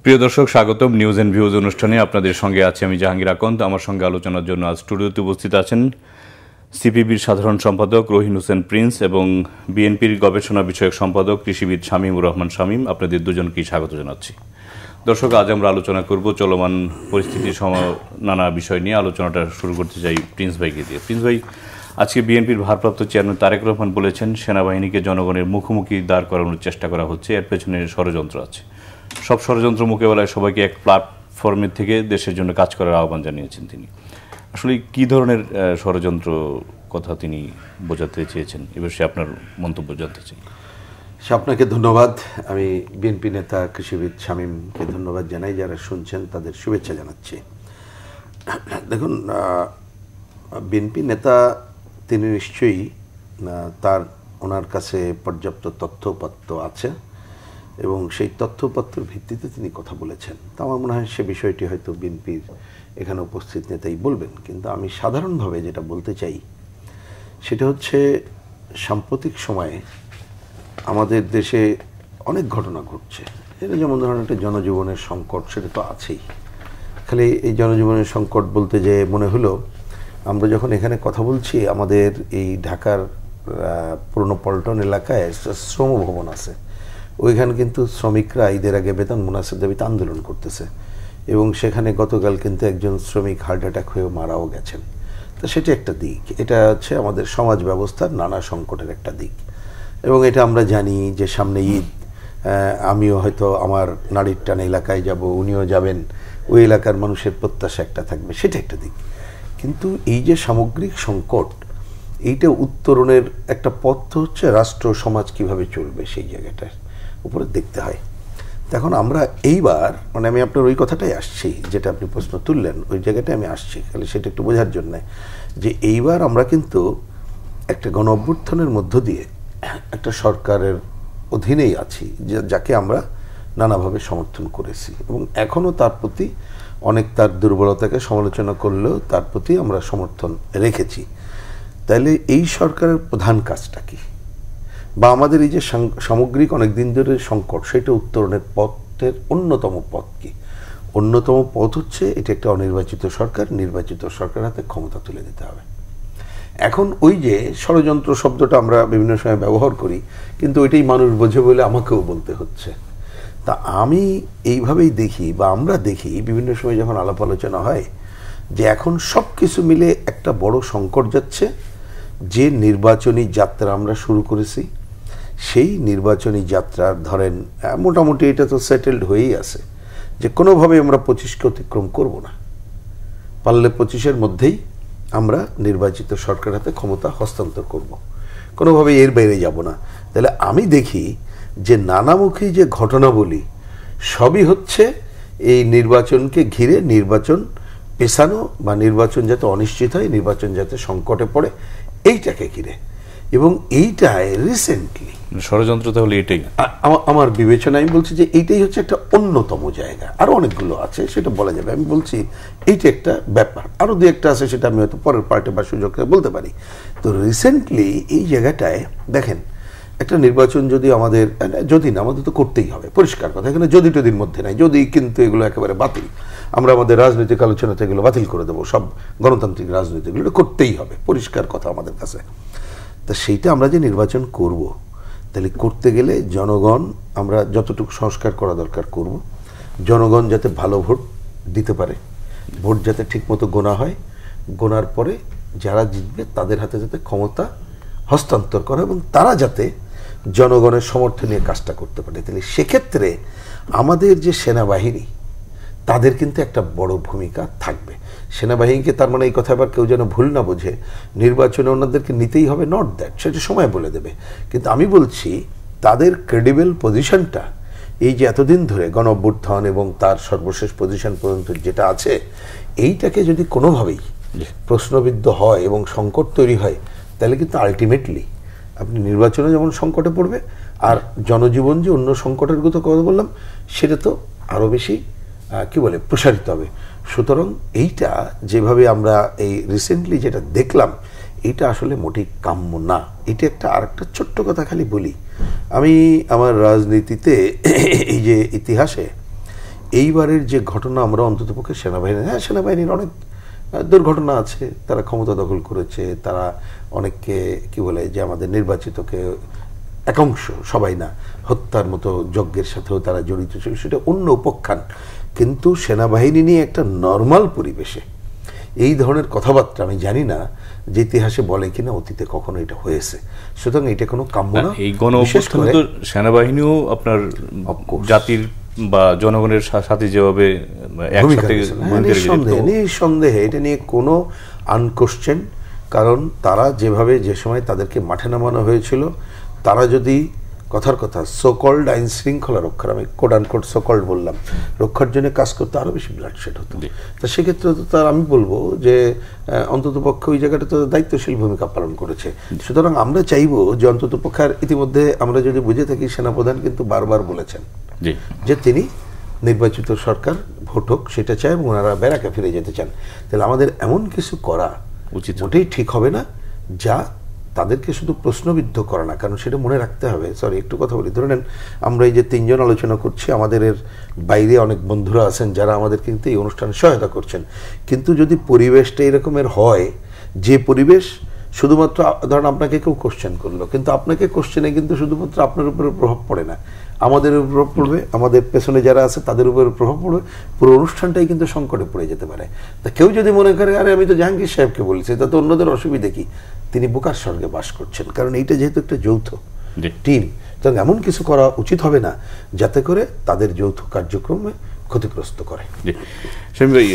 প্রিয় দর্শক, স্বাগতম নিউজ এন্ড ভিউজ অনুষ্ঠানে। আপনাদের সঙ্গে আছি আমি জাহাঙ্গীর আকন্দ। আমার সঙ্গে আলোচনার জন্য আজ স্টুডিওতে উপস্থিত আছেন সিপিবির সাধারণ সম্পাদক রহিন হোসেন প্রিন্স এবং বিএনপির গবেষণা বিষয়ক সম্পাদক কৃষিবিদ শামীমুর রহমান শামীম। আপনাদের দুজনকেই স্বাগত জানাচ্ছি। দর্শক, আজ আমরা আলোচনা করব চলমান পরিস্থিতির নানা বিষয় নিয়ে। আলোচনাটা শুরু করতে চাই প্রিন্স ভাইকে দিয়ে। প্রিন্স ভাই, আজকে বিএনপির ভারপ্রাপ্ত চেয়ারম্যান তারেক রহমান বলেছেন সেনাবাহিনীকে জনগণের মুখোমুখি দাঁড় করানোর চেষ্টা করা হচ্ছে, এর পেছনে ষড়যন্ত্র আছে। সব ষড়যন্ত্র মোকাবেলায় সবাইকে এক প্ল্যাটফর্মের থেকে দেশের জন্য কাজ করার আহ্বান জানিয়েছেন তিনি। আসলে কি ধরনের ষড়যন্ত্র কথা তিনি বোঝাতে চেয়েছেন, এ বিষয়ে আপনার মন্তব্য জানতে চাই। আপনাকে ধন্যবাদ। আমি বিএনপি নেতা কৃষিবিদ শামীমকে ধন্যবাদ জানাই, যারা শুনছেন তাদের শুভেচ্ছা জানাচ্ছি। দেখুন, বিএনপি নেতা তিনি নিশ্চয়ই ওনার কাছে পর্যাপ্ত তথ্যপত্র আছে এবং সেই তথ্যপত্রের ভিত্তিতে তিনি কথা বলেছেন। তো আমার মনে হয় সে বিষয়টি হয়তো বিএনপির এখানে উপস্থিত নেতাই বলবেন। কিন্তু আমি সাধারণভাবে যেটা বলতে চাই সেটা হচ্ছে, সাম্প্রতিক সময়ে আমাদের দেশে অনেক ঘটনা ঘটছে। এটা যেমন ধরুন একটা জনজীবনের সংকট, সেটা তো আছেই। খালি এই জনজীবনের সংকট বলতে যে মনে হলো, আমরা যখন এখানে কথা বলছি, আমাদের এই ঢাকার পুরনো পল্টন এলাকায় শ্রম ভবন আছে। ওইখানে কিন্তু শ্রমিকরা ঈদের আগে বেতন মুনাসের দাবিতে আন্দোলন করতেছে এবং সেখানে গতকাল কিন্তু একজন শ্রমিক হার্ট অ্যাটাক হয়ে মারাও গেছেন। তো সেটা একটা দিক। এটা হচ্ছে আমাদের সমাজ ব্যবস্থার নানা সংকটের একটা দিক এবং এটা আমরা জানি যে সামনে ঈদ, আমিও হয়তো আমার নারীর টান এলাকায় যাব, উনিও যাবেন, ওই এলাকার মানুষের প্রত্যাশা একটা থাকবে, সেটা একটা দিক। কিন্তু এই যে সামগ্রিক সংকট, এইটা উত্তরণের একটা পথ হচ্ছে রাষ্ট্র সমাজ কিভাবে চলবে, সেই জায়গাটার উপরে দেখতে হয়। এখন আমরা এইবার আমি আপনার ওই কথাটাই আসছি, যেটা আপনি প্রশ্ন তুললেন, ওই জায়গাটায় আমি আসছি, খালি সেটা একটু বোঝার জন্যে যে এইবার আমরা কিন্তু একটা গণ অভ্যুত্থানের মধ্য দিয়ে একটা সরকারের অধীনেই আছি, যাকে আমরা নানাভাবে সমর্থন করেছি এবং এখনও তার প্রতি অনেক তার দুর্বলতাকে সমালোচনা করলেও তার প্রতি আমরা সমর্থন রেখেছি। তাইলে এই সরকারের প্রধান কাজটা কি, বা আমাদের এই যে সামগ্রিক অনেক দিন ধরে সংকট, সেটা উত্তরণের পথের অন্যতম পথ কি? অন্যতম পথ হচ্ছে এটা একটা অনির্বাচিত সরকার, নির্বাচিত সরকারের হাতে ক্ষমতা তুলে দিতে হবে। এখন ওই যে ষড়যন্ত্র শব্দটা আমরা বিভিন্ন সময় ব্যবহার করি, কিন্তু ওইটাই মানুষ বোঝে বলে আমাকেও বলতে হচ্ছে। তা আমি এইভাবেই দেখি, বা আমরা দেখি বিভিন্ন সময় যখন আলাপ আলোচনা হয়, যে এখন সব কিছু মিলে একটা বড় সংকট যাচ্ছে। যে নির্বাচনী যাত্রা আমরা শুরু করেছি, সেই নির্বাচনী যাত্রার ধরেন মোটামুটি এটা তো সেটেলড হয়েই আছে যে কোনোভাবেই আমরা 25কে অতিক্রম করব না, পারলে 25-এর মধ্যেই আমরা নির্বাচিত সরকার হাতে ক্ষমতা হস্তান্তর করব, কোনোভাবেই এর বাইরে যাব না। তাহলে আমি দেখি যে নানামুখী যে ঘটনাবলী সবই হচ্ছে এই নির্বাচনকে ঘিরে, নির্বাচন পেছানো বা নির্বাচন যাতে অনিশ্চিত হয়, নির্বাচন যাতে সংকটে পড়ে, এইটাকে ঘিরে। এবং এইটাই রিসেন্টলি ষড়যন্ত্র, তাহলে এটাই আমার বিবেচনা। আমি বলছি যে এইটাই হচ্ছে একটা অন্যতম জায়গা, আরও অনেকগুলো আছে সেটা বলা যাবে। আমি বলছি এইটা একটা ব্যাপার, আরও দু একটা আছে, সেটা আমি হয়তো পরের পার্টে বা সুযোগে বলতে পারি। তো রিসেন্টলি এই জায়গাটায় দেখেন, একটা নির্বাচন যদি আমাদের, যদি না, আমাদের তো করতেই হবে, পরিষ্কার কথা, এখানে যদি টদির মধ্যে নাই, যদি কিন্তু এগুলো একেবারে বাতিল, আমরা আমাদের রাজনৈতিক আলোচনাতে এগুলো বাতিল করে দেবো, সব গণতান্ত্রিক রাজনীতিগুলো করতেই হবে, পরিষ্কার কথা আমাদের কাছে। তা সেইটা আমরা যে নির্বাচন করব, তাহলে করতে গেলে জনগণ, আমরা যতটুকু সংস্কার করা দরকার করব, জনগণ যাতে ভালো ভোট দিতে পারে, ভোট যাতে ঠিকমতো গোনা হয়, গোনার পরে যারা জিতবে তাদের হাতে যাতে ক্ষমতা হস্তান্তর করা এবং তারা যাতে জনগণের সমর্থন নিয়ে কাজটা করতে পারে। তাহলে সেক্ষেত্রে আমাদের যে সেনাবাহিনী, তাদের কিন্তু একটা বড় ভূমিকা থাকবে। সেনাবাহিনীকে, তার মানে এই কথা আবার কেউ যেন ভুল না বোঝে, নির্বাচনে ওনাদেরকে নিতেই হবে, নট দ্যাট, সেটা সময় বলে দেবে। কিন্তু আমি বলছি তাদের ক্রেডিবল পজিশনটা, এই যে এতদিন ধরে গণ অভ্যুত্থান এবং তার সর্বশেষ পজিশন পর্যন্ত যেটা আছে, এইটাকে যদি কোনোভাবেই প্রশ্নবিদ্ধ হয় এবং সংকট তৈরি হয়, তাহলে কিন্তু আলটিমেটলি আপনি নির্বাচনে যেমন সংকটে পড়বে, আর জনজীবন যে অন্য সংকটের কথা বললাম, সেটা তো আরও বেশি কি বলে প্রসারিত হবে। সুতরাং এইটা যেভাবে আমরা এই রিসেন্টলি যেটা দেখলাম, এটা আসলে মোটেই কাম্য না। এটা একটা আরেকটা ছোট্ট কথা খালি বলি, আমি আমার রাজনীতিতে এই যে ইতিহাসে এইবারের যে ঘটনা আমরা অন্ততপক্ষে সেনাবাহিনীর অনেক দুর্ঘটনা আছে, তারা ক্ষমতা দখল করেছে, তারা অনেককে কি বলে যে আমাদের নির্বাচিতকে একাংশ, সবাই না, হত্যার মতো যজ্ঞের সাথেও তারা জড়িত ছিল, সেটা অন্য উপাখ্যান। কিন্তু সেনাবাহিনী নিয়ে একটা নর্মাল পরিবেশে এই ধরনের কথাবার্তা আমি জানি না যে ইতিহাসে বলে কিনা অতীতে কখনো এটা হয়েছে। সুতরাং এটা কোনো কাম্য না। এই গণ অভ্যুত্থানে তো সেনাবাহিনীও আপনার জাতির বা জনগণের সাথে যেভাবে নিঃসন্দেহে এটা নিয়ে কোনো আনকোশ্চেন। কারণ তারা যেভাবে যে সময় তাদেরকে মাঠে নামানো হয়েছিল, তারা যদি কথার কথা সোকল্ড আইন শৃঙ্খলা রক্ষার, আমি কোড আনকোড সোকল্ড বললাম, রক্ষার জন্য কাজ করতে আরো বেশি ব্লাডশেড হতো। তা সেক্ষেত্রে তো তার আমি বলবো যে অন্তত পক্ষে ওই জায়গাটা তো দায়িত্বশীল ভূমিকা পালন করেছে। সুতরাং আমরা চাইবো যে অন্তত পক্ষে, ইতিমধ্যে আমরা যদি বুঝে থাকি, সেনাপ্রধান কিন্তু বারবার বলেছেন যে তিনি নির্বাচিত সরকার ভোট হোক সেটা চায় এবং ওনারা ব্যারাকে ফিরে যেতে চান। তাহলে আমাদের এমন কিছু করা উচিত মোটেই ঠিক হবে না যা তাদেরকে শুধু প্রশ্নবিদ্ধ করে না। কারণ সেটা মনে রাখতে হবে, সরি একটু কথা বলি, ধরে নেন আমরা এই যে তিনজন আলোচনা করছি, আমাদের এর বাইরে অনেক বন্ধুরা আছেন যারা আমাদের কিন্তু এই অনুষ্ঠানে সহায়তা করছেন। কিন্তু যদি পরিবেশটা এরকমের হয় যে পরিবেশ শুধুমাত্র ধরেন আপনাকে কেউ কোশ্চেন করলো, কিন্তু আপনাকে কোশ্চেনে কিন্তু শুধুমাত্র আপনার উপরে প্রভাব পড়ে না, আমাদের উপর পড়বে, আমাদের পেছনে যারা আছে তাদের উপরে প্রভাব পড়বে, পুরো অনুষ্ঠানটাই কিন্তু সংকটে পড়ে যেতে পারে। তা কেউ যদি মনে করে আরে আমি তো জাহাঙ্গীর সাহেবকে বলছি, তাতে অন্যদের অসুবিধে কি, তিনি বোকার স্বর্গে বাস করছেন। কারণ এইটা যেহেতু একটা যৌথ টিম, তখন এমন কিছু করা উচিত হবে না যাতে করে তাদের যৌথ কার্যক্রমে ক্ষতিগ্রস্ত করে। শামীম ভাই,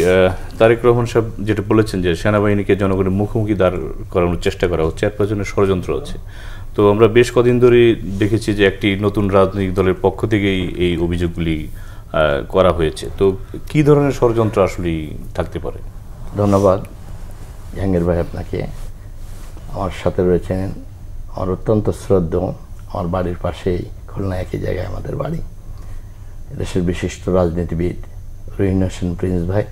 তারেক রহমান সাহেব যেটা বলেছেন যে সেনাবাহিনীকে জনগণের মুখোমুখি দাঁড় করানোর চেষ্টা করা হচ্ছে, এর পেছনে ষড়যন্ত্র আছে। তো আমরা বেশ কদিন ধরে দেখেছি যে একটি নতুন রাজনৈতিক দলের পক্ষ থেকেই এই অভিযোগগুলি করা হয়েছে। তো কি ধরনের ষড়যন্ত্র আসলে থাকতে পারে? ধন্যবাদ জাহাঙ্গীর ভাই আপনাকে। আমার সাথে রয়েছেন আমার অত্যন্ত শ্রদ্ধেয়, আমার বাড়ির পাশেই খুলনা একই জায়গায় আমাদের বাড়ি, দেশের বিশিষ্ট রাজনীতিবিদ রহিন হোসেন প্রিন্স ভাই,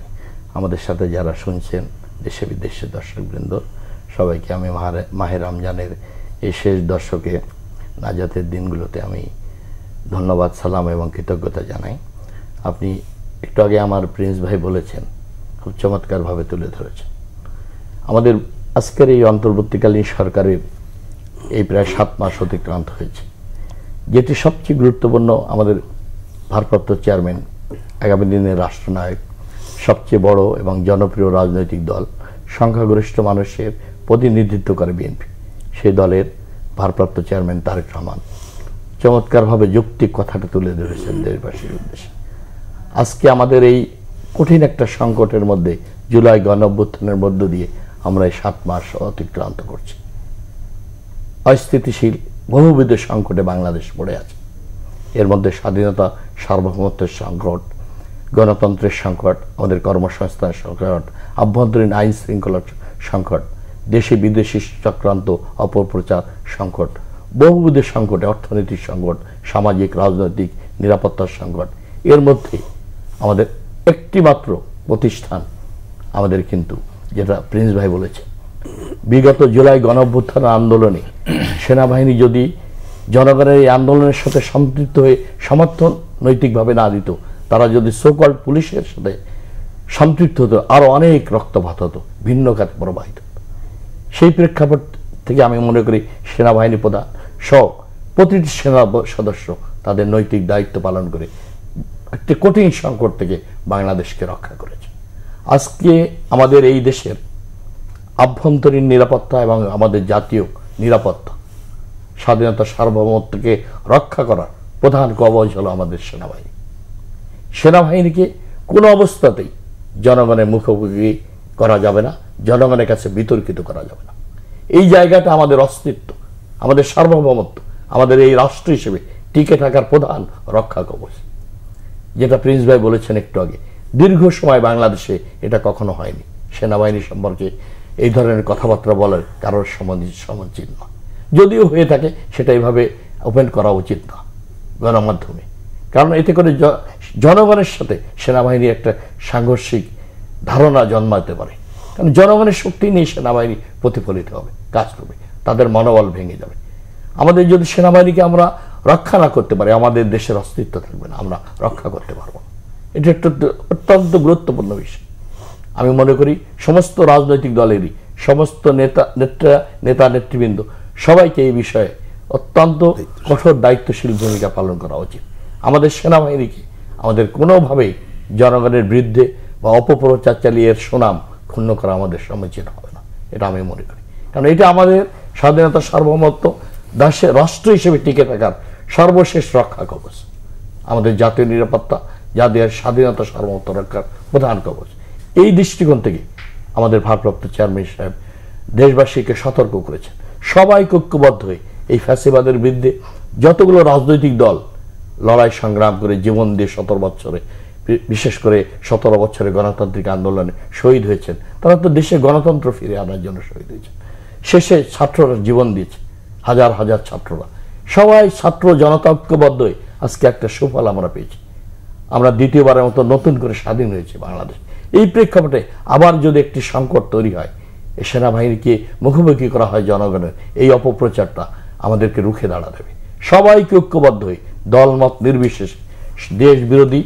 আমাদের সাথে যারা শুনছেন দেশে বিদেশের দর্শকবৃন্দ, সবাইকে আমি মাহে রমজানের এই শেষ দশকে নাজাতের দিনগুলোতে আমি ধন্যবাদ, সালাম এবং কৃতজ্ঞতা জানাই। আপনি একটু আগে আমার প্রিন্স ভাই বলেছেন, খুব চমৎকারভাবে তুলে ধরেছেন। আমাদের আজকের এই অন্তর্বর্তীকালীন সরকারের এই প্রায় 7 মাস অতিক্রান্ত হয়েছে, যেটি সবচেয়ে গুরুত্বপূর্ণ। আমাদের ভারপ্রাপ্ত চেয়ারম্যান, আগামী দিনের রাষ্ট্রনায়ক, সবচেয়ে বড় এবং জনপ্রিয় রাজনৈতিক দল, সংখ্যাগরিষ্ঠ মানুষের প্রতিনিধিত্ব করে বিএনপি, সেই দলের ভারপ্রাপ্ত চেয়ারম্যান তারেক রহমান চমৎকারভাবে যৌক্তিক কথাটা তুলে ধরেছেন দেশবাসীর উদ্দেশ্যে। আজকে আমাদের এই কঠিন একটা সংকটের মধ্যে, জুলাই গণঅভ্যুত্থানের মধ্য দিয়ে আমরা এই 7 মাস অতিক্রান্ত করছি। অস্থিতিশীল বহুবিধ সংকটে বাংলাদেশ পড়ে আছে। এর মধ্যে স্বাধীনতা সার্বভৌমত্বের সংকট, গণতন্ত্রের সংকট, আমাদের কর্মসংস্থানের সংকট, আভ্যন্তরীণ আইন শৃঙ্খলার সংকট, দেশি বিদেশি চক্রান্ত অপপ্রচার সংকট, বহুবিধ সংকটে, অর্থনৈতিক সংকট, সামাজিক রাজনৈতিক নিরাপত্তার সংকট। এর মধ্যে আমাদের একটি মাত্র প্রতিষ্ঠান আমাদের, কিন্তু যেটা প্রিন্স ভাই বলেছে, বিগত জুলাই গণঅভ্যুত্থান আন্দোলনে সেনাবাহিনী যদি জনগণের এই আন্দোলনের সাথে সম্পৃক্ত হয়ে সমর্থন নৈতিকভাবে না দিত, তারা যদি সোকল্ড পুলিশের সাথে সম্পৃক্ত হতো, আরো অনেক রক্তপাত হতো, ভিন্ন খাতে প্রবাহিত। সেই প্রেক্ষাপট থেকে আমি মনে করি সেনাবাহিনী প্রধান সহ প্রতিটি সেনা সদস্য তাদের নৈতিক দায়িত্ব পালন করে একটি কঠিন সংকট থেকে বাংলাদেশকে রক্ষা করেছে। আজকে আমাদের এই দেশের আভ্যন্তরীণ নিরাপত্তা এবং আমাদের জাতীয় নিরাপত্তা, স্বাধীনতা সার্বভৌমত্বকে রক্ষা করার প্রধান কবচ হলো আমাদের সেনাবাহিনী। সেনাবাহিনীকে কোনো অবস্থাতেই জনগণের মুখোমুখি করা যাবে না, জনগণের কাছে বিতর্কিত করা যাবে না। এই জায়গাটা আমাদের অস্তিত্ব, আমাদের সার্বভৌমত্ব, আমাদের এই রাষ্ট্র হিসেবে টিকে থাকার প্রধান রক্ষা কবচ। যেটা প্রিন্স ভাই বলেছেন একটু আগে, দীর্ঘ সময় বাংলাদেশে এটা কখনো হয়নি। সেনাবাহিনী সম্পর্কে এই ধরনের কথাবার্তা বলার কারোর সমীচীন না, যদিও হয়ে থাকে সেটা এইভাবে ওপেন করা উচিত না গণমাধ্যমে। কারণ এতে করে জনগণের সাথে সেনাবাহিনী একটা সাংঘর্ষিক ধারণা জন্মাতে পারে। কারণ জনগণের শক্তি নিয়ে সেনাবাহিনী প্রতিফলিত হবে, কাজ করবে, তাদের মনোবল ভেঙে যাবে। আমাদের যদি সেনাবাহিনীকে আমরা রক্ষা না করতে পারি, আমাদের দেশের অস্তিত্ব থাকবে না, আমরা রক্ষা করতে পারবো না। এটা একটা অত্যন্ত গুরুত্বপূর্ণ বিষয়। আমি মনে করি সমস্ত রাজনৈতিক দলেরই সমস্ত নেতা নেতৃবৃন্দ সবাইকে এই বিষয়ে অত্যন্ত কঠোর দায়িত্বশীল ভূমিকা পালন করা উচিত। আমাদের সেনাবাহিনীকে আমাদের কোনোভাবেই জনগণের বিরুদ্ধে বা অপপ্রচার চালিয়ে এর সুনাম ক্ষুণ্ণ করা আমাদের সমীচীন হবে না, এটা আমি মনে করি। কারণ এটা আমাদের স্বাধীনতা সার্বভৌমত্ব রাষ্ট্র হিসেবে টিকে থাকার সর্বশেষ রক্ষা কবচ, আমাদের জাতীয় নিরাপত্তা, জাতীয় স্বাধীনতা সার্বভৌমত্ব রক্ষার প্রধান কবচ। এই দৃষ্টিকোণ থেকে আমাদের ভারপ্রাপ্ত চেয়ারম্যান সাহেব দেশবাসীকে সতর্ক করেছেন, সবাই ঐক্যবদ্ধ হয়ে এই ফ্যাসিবাদের বিরুদ্ধে যতগুলো রাজনৈতিক দল লড়াই সংগ্রাম করে জীবন দিয়ে 17 বছরে, বিশেষ করে 17 বছরে গণতান্ত্রিক আন্দোলনে শহীদ হয়েছেন, তারা তো দেশে গণতন্ত্র ফিরে আনার জন্য শহীদ হয়েছেন। শেষে ছাত্ররা জীবন দিয়েছে, হাজার হাজার ছাত্ররা, সবাই ছাত্র জনতা ঐক্যবদ্ধ হয়ে আজকে একটা সুফল আমরা পেয়েছি। আমরা দ্বিতীয়বারের মতো নতুন করে স্বাধীন হয়েছে বাংলাদেশ। এই প্রেক্ষাপটে আবার যদি একটি সংকট তৈরি হয়, এই সেনাবাহিনীকে মুখোমুখি করা হয় জনগণের, এই অপপ্রচারটা আমাদেরকে রুখে দাঁড়া দেবে। সবাইকে ঐক্যবদ্ধ হয়ে দলমত নির্বিশেষে দেশ বিরোধী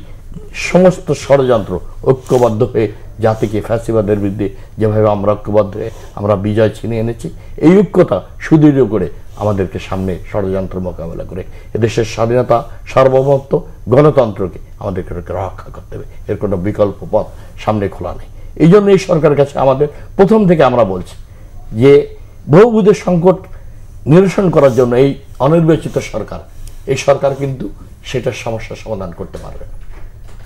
সমস্ত ষড়যন্ত্র ঐক্যবদ্ধ হয়ে জাতিকে ফ্যাসিবাদের বিরুদ্ধে যেভাবে আমরা ঐক্যবদ্ধ হয়ে আমরা বিজয় ছিনিয়ে এনেছি, এই ঐক্যতা সুদৃঢ় করে আমাদেরকে সামনে ষড়যন্ত্র মোকাবেলা করে এদেশের স্বাধীনতা সার্বভৌমত্ব গণতন্ত্রকে আমাদেরকে রক্ষা করতে হবে। এর কোনো বিকল্প পথ সামনে খোলা নেই। এই জন্য এই সরকারের কাছে আমাদের প্রথম থেকে আমরা বলছি যে বহুবিধ সংকট নিরসন করার জন্য এই অনির্বাচিত সরকার, এই সরকার কিন্তু সেটার সমস্যার সমাধান করতে পারবে না।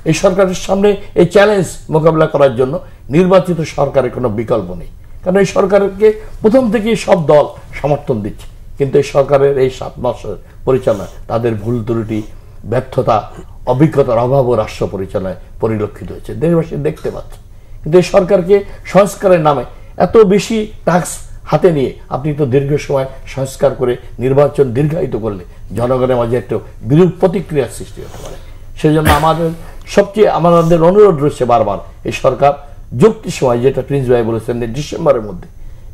এই সরকারের সামনে এই চ্যালেঞ্জ মোকাবিলা করার জন্য নির্বাচিত সরকারের কোনো বিকল্প নেই। কারণ এই সরকারকে প্রথম থেকেই সব দল সমর্থন দিচ্ছে, কিন্তু এই সরকারের এই 7 মাসের পরিচালনায় তাদের ভুল ত্রুটি, ব্যর্থতা, অভিজ্ঞতার অভাবও রাষ্ট্র পরিচালনায় পরিলক্ষিত হয়েছে, দেশবাসী দেখতে পাচ্ছে। কিন্তু এই সরকারকে সংস্কারের নামে এত বেশি টাস্ক হাতে নিয়ে আপনি তো দীর্ঘ সময় সংস্কার করে নির্বাচন দীর্ঘায়িত করলে জনগণের মাঝে একটু বিরূপ প্রতিক্রিয়ার সৃষ্টি হতে পারে। সেই জন্য আমাদের অনুরোধ রয়েছে বারবার, এই সরকার যুক্তি সময়, যেটা প্রিন্স ভাই বলেছেন, ডিসেম্বরের মধ্যে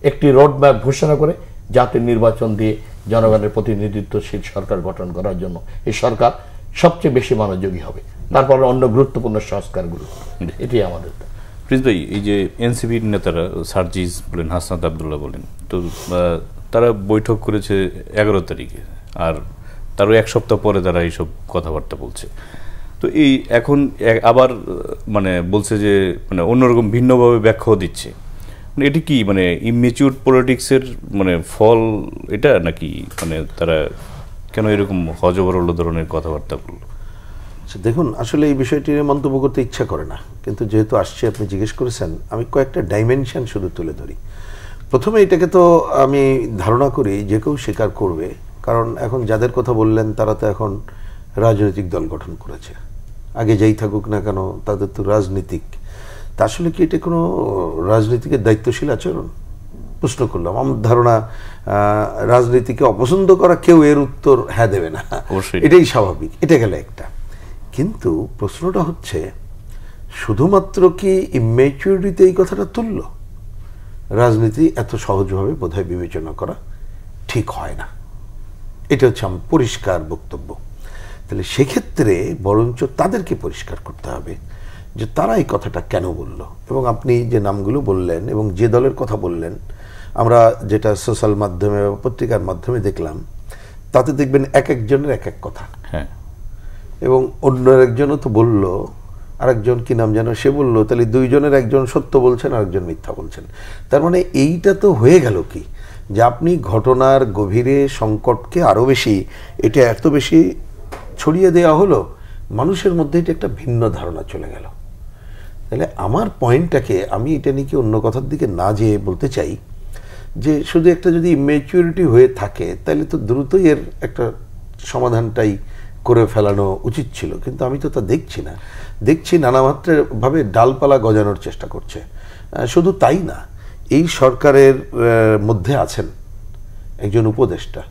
একটি রোডম্যাপ ঘোষণা করে জাতীয় নির্বাচন দিয়ে জনগণের প্রতিনিধিত্বশীল সরকার গঠন করার জন্য এই সরকার সবচেয়ে বেশি মনোযোগী হবে। তারপরে অন্য গুরুত্বপূর্ণ সংস্কারগুলো, এটাই আমাদের। প্রিন্স ভাই, এই যে এনসিপির নেতারা সার্জিস বলেন, হাসনাত আবদুল্লাহ বলেন, তো তারা বৈঠক করেছে 11 তারিখে, আর তারও 1 সপ্তাহ পরে তারা এইসব কথাবার্তা বলছে। তো এই এখন আবার মানে বলছে যে মানে অন্যরকম ভিন্নভাবে ব্যাখ্যাও দিচ্ছে। মানে এটি কি মানে ইমেচিউর পলিটিক্সের মানে ফল এটা, নাকি মানে তারা কেন এরকম হজবরল ধরনের কথাবার্তা বলল? দেখুন, আসলে এই বিষয়টি মন্তব্য করতে ইচ্ছা করে না, কিন্তু যেহেতু আসছে, আপনি জিজ্ঞেস করেছেন, আমি কয়েকটা ডাইমেনশন শুধু তুলে ধরি। প্রথমে এটাকে তো আমি ধারণা করি যে কেউ স্বীকার করবে, কারণ এখন যাদের কথা বললেন তারা তো এখন রাজনৈতিক দল গঠন করেছে। আগে যেই থাকুক না কেন, তাদের তো রাজনীতিক। তা আসলে কি এটা কোনো রাজনীতিকের দায়িত্বশীল আচরণ? প্রশ্ন করলাম। আমার ধারণা রাজনীতিকে অপছন্দ করা কেউ এর উত্তর হ্যাঁ দেবে না, এটাই স্বাভাবিক। এটা গেল একটা। কিন্তু প্রশ্নটা হচ্ছে, শুধুমাত্র কি ইম্যাচুরিটিতে এই কথাটা তুলল? রাজনীতি এত সহজভাবে বোধহয় বিবেচনা করা ঠিক হয় না, এটা হচ্ছে আমার পরিষ্কার বক্তব্য। তাহলে সেক্ষেত্রে বরঞ্চ তাদেরকে পরিষ্কার করতে হবে যে তারা এই কথাটা কেন বলল। এবং আপনি যে নামগুলো বললেন এবং যে দলের কথা বললেন, আমরা যেটা সোশ্যাল মাধ্যমে বা পত্রিকার মাধ্যমে দেখলাম, তাতে দেখবেন এক একজনের এক এক কথা। হ্যাঁ, এবং অন্য একজনও তো বলল, আরেকজন কি নাম যেন, সে বলল তাহলে দুইজনের একজন সত্য বলছেন, আরেকজন মিথ্যা বলছেন। তার মানে এইটা তো হয়ে গেল কি, যে আপনি ঘটনার গভীরে সংকটকে আরও বেশি, এটা এত বেশি ছড়িয়ে দেওয়া হলো, মানুষের মধ্যে এটা একটা ভিন্ন ধারণা চলে গেল। তাহলে আমার পয়েন্টটাকে আমি এটা নিয়ে কি অন্য কথার দিকে না যেয়ে বলতে চাই যে শুধু একটা যদি ইম্যাচুরিটি হয়ে থাকে তাহলে তো দ্রুতই এর একটা সমাধানটাই করে ফেলানো উচিত ছিল, কিন্তু আমি তো তা দেখছি না। দেখছি নানামাত্রাভাবে ডালপালা গজানোর চেষ্টা করছে। শুধু তাই না, এই সরকারের মধ্যে আছেন একজন উপদেষ্টা,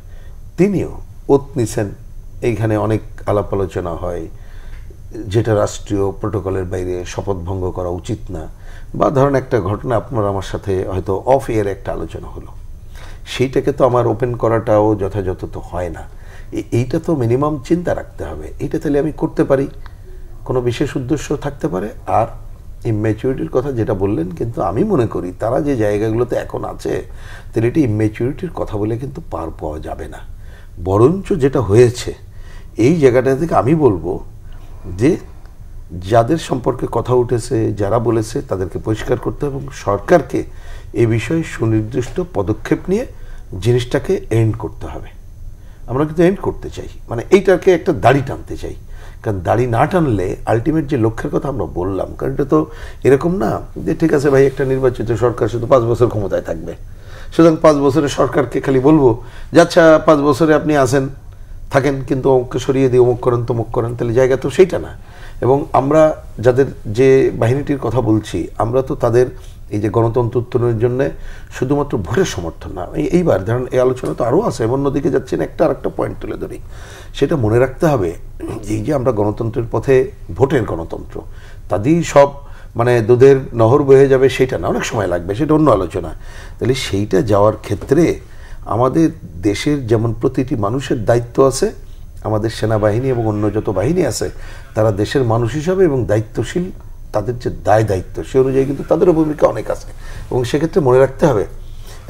তিনিও ওত নিছেন। এইখানে অনেক আলাপ আলোচনা হয় যেটা রাষ্ট্রীয় প্রোটোকলের বাইরে, শপথ ভঙ্গ করা উচিত না, বা ধরেন একটা ঘটনা আপনার আমার সাথে হয়তো অফ এয়ার একটা আলোচনা হলো, সেইটাকে তো আমার ওপেন করাটাও যথাযথ তো হয় না। এইটা তো মিনিমাম চিন্তা রাখতে হবে, এইটা তাহলে আমি করতে পারি, কোনো বিশেষ উদ্দেশ্য থাকতে পারে। আর ইম্যাচুরিটির কথা যেটা বললেন, কিন্তু আমি মনে করি তারা যে জায়গাগুলোতে এখন আছে তাহলে এটি ইম্যাচুরিটির কথা বলে কিন্তু পার পাওয়া যাবে না। বরঞ্চ যেটা হয়েছে এই জায়গাটা থেকে আমি বলবো যে যাদের সম্পর্কে কথা উঠেছে, যারা বলেছে তাদেরকে পরিষ্কার করতে হবে এবং সরকারকে এ বিষয়ে সুনির্দিষ্ট পদক্ষেপ নিয়ে জিনিসটাকে এন্ড করতে হবে। আমরা কিন্তু এন্ড করতে চাই, মানে এইটাকে একটা দাড়ি টানতে চাই। কারণ দাড়ি না টানলে আলটিমেট যে লক্ষ্যের কথা আমরা বললাম, কারণ এটা তো এরকম না যে ঠিক আছে ভাই একটা নির্বাচিত সরকার শুধু 5 বছর ক্ষমতায় থাকবে, সুতরাং 5 বছরের সরকারকে খালি বলবো যে আচ্ছা 5 বছরে আপনি আসেন থাকেন, কিন্তু অমুককে সরিয়ে দিয়ে অমুক করেন তমুক করেন, তাহলে জায়গা তো সেইটা না। এবং আমরা যাদের যে বাহিনীটির কথা বলছি, আমরা তো তাদের এই যে গণতন্ত্র উত্তরণের জন্য শুধুমাত্র ভোটের সমর্থন না, এইবার ধরেন এই আলোচনা তো আরও আছে, অন্যদিকে যাচ্ছি না, আরেকটা পয়েন্ট তুলে ধরি। সেটা মনে রাখতে হবে এই যে আমরা গণতন্ত্রের পথে, ভোটের গণতন্ত্র, তাদেরই সব মানে দুধের নহর বয়ে যাবে সেটা না, অনেক সময় লাগবে, সেটা অন্য আলোচনা। তাহলে সেইটা যাওয়ার ক্ষেত্রে আমাদের দেশের যেমন প্রতিটি মানুষের দায়িত্ব আছে, আমাদের সেনাবাহিনী এবং অন্য যত বাহিনী আছে তারা দেশের মানুষ হিসাবে এবং দায়িত্বশীল, তাদের যে দায়িত্ব সে অনুযায়ী কিন্তু তাদেরও ভূমিকা অনেক আছে। এবং সেক্ষেত্রে মনে রাখতে হবে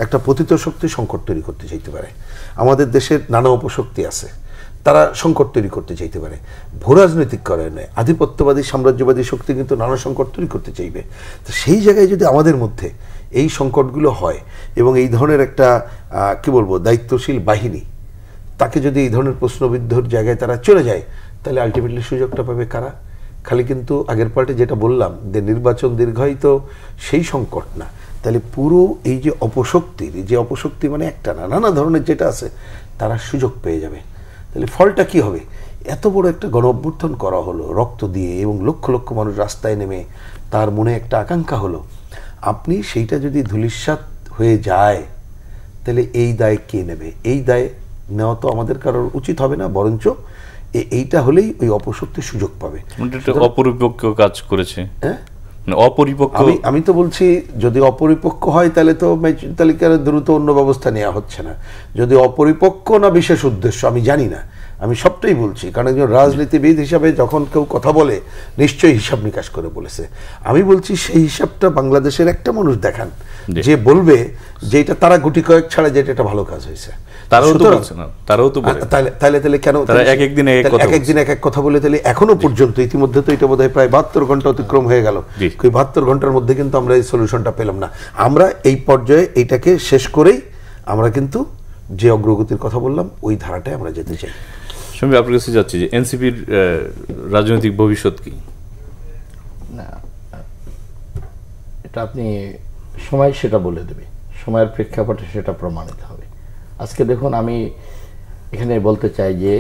একটা পতিত শক্তি সংকট তৈরি করতে চাইতে পারে, আমাদের দেশের নানা উপশক্তি আছে তারা সংকট তৈরি করতে চাইতে পারে, ভূরাজনৈতিক কারণে আধিপত্যবাদী সাম্রাজ্যবাদী শক্তি কিন্তু নানা সংকট তৈরি করতে চাইবে। তো সেই জায়গায় যদি আমাদের মধ্যে এই সংকটগুলো হয় এবং এই ধরনের একটা কি বলবো দায়িত্বশীল বাহিনী তাকে যদি এই ধরনের প্রশ্নবিদ্ধর জায়গায় তারা চলে যায়, তাহলে আলটিমেটলি সুযোগটা পাবে কারা? খালি কিন্তু আগের পার্টে যেটা বললাম যে নির্বাচন দীর্ঘায়িত সেই সংকট না, তাহলে পুরো এই যে অপশক্তির, যে অপশক্তি মানে একটা না, নানা ধরনের যেটা আছে তারা সুযোগ পেয়ে যাবে। তাহলে ফলটা কি হবে? এত বড় একটা গণ অভ্যুত্থান করা হলো রক্ত দিয়ে এবং লক্ষ লক্ষ মানুষ রাস্তায় নেমে তার মনে একটা আকাঙ্ক্ষা হলো, আপনি সেইটা যদি ধূলিসাৎ হয়ে যায় তাহলে এই দায় কে নেবে? এই দায় নেওয়া তো আমাদের কারোর উচিত হবে না, বরঞ্চ এইটা হলেই ওই অপশক্তি সুযোগ পাবে। অপরিপক্ক কাজ করেছে, হ্যাঁ অপরিপক্ক। আমি তো বলছি যদি অপরিপক্ক হয় তাহলে তো তালিকার দ্রুত অন্য ব্যবস্থা নেওয়া হচ্ছে না। যদি অপরিপক্ক না বিশেষ উদ্দেশ্য আমি জানি না, আমি সবটাই বলছি, কারণ একজন রাজনীতিবিদ হিসাবে যখন কেউ কথা বলে নিশ্চয়ই হিসাব নিকাশ করে বলেছে। আমি বলছি সেই হিসাবটা বাংলাদেশের একটা মানুষ দেখান যে বলবে যে এটা তারা গুটি কয়েক ছাড়া যেটা এটা ভালো কাজ হয়েছে। তাহলে কেন এক একদিন এক এক কথা বলে? তাহলে এখনো পর্যন্ত ইতিমধ্যে তো এটা বোধহয় প্রায় 72 ঘন্টা অতিক্রম হয়ে গেল, ওই 72 ঘন্টার মধ্যে কিন্তু আমরা এই সলিউশনটা পেলাম না। আমরা এই পর্যায়ে এইটাকে শেষ করেই আমরা কিন্তু যে অগ্রগতির কথা বললাম ওই ধারাটায় আমরা যেতে চাই। আমি আপনার কাছে যাচ্ছি যে এনসিপির রাজনৈতিক ভবিষ্যৎ কি? না, এটা আপনি সময় সেটা বলে দেবে, সময়ের প্রেক্ষাপটে সেটা প্রমাণিত হবে। আজকে দেখুন, আমি এখানে বলতে চাই যে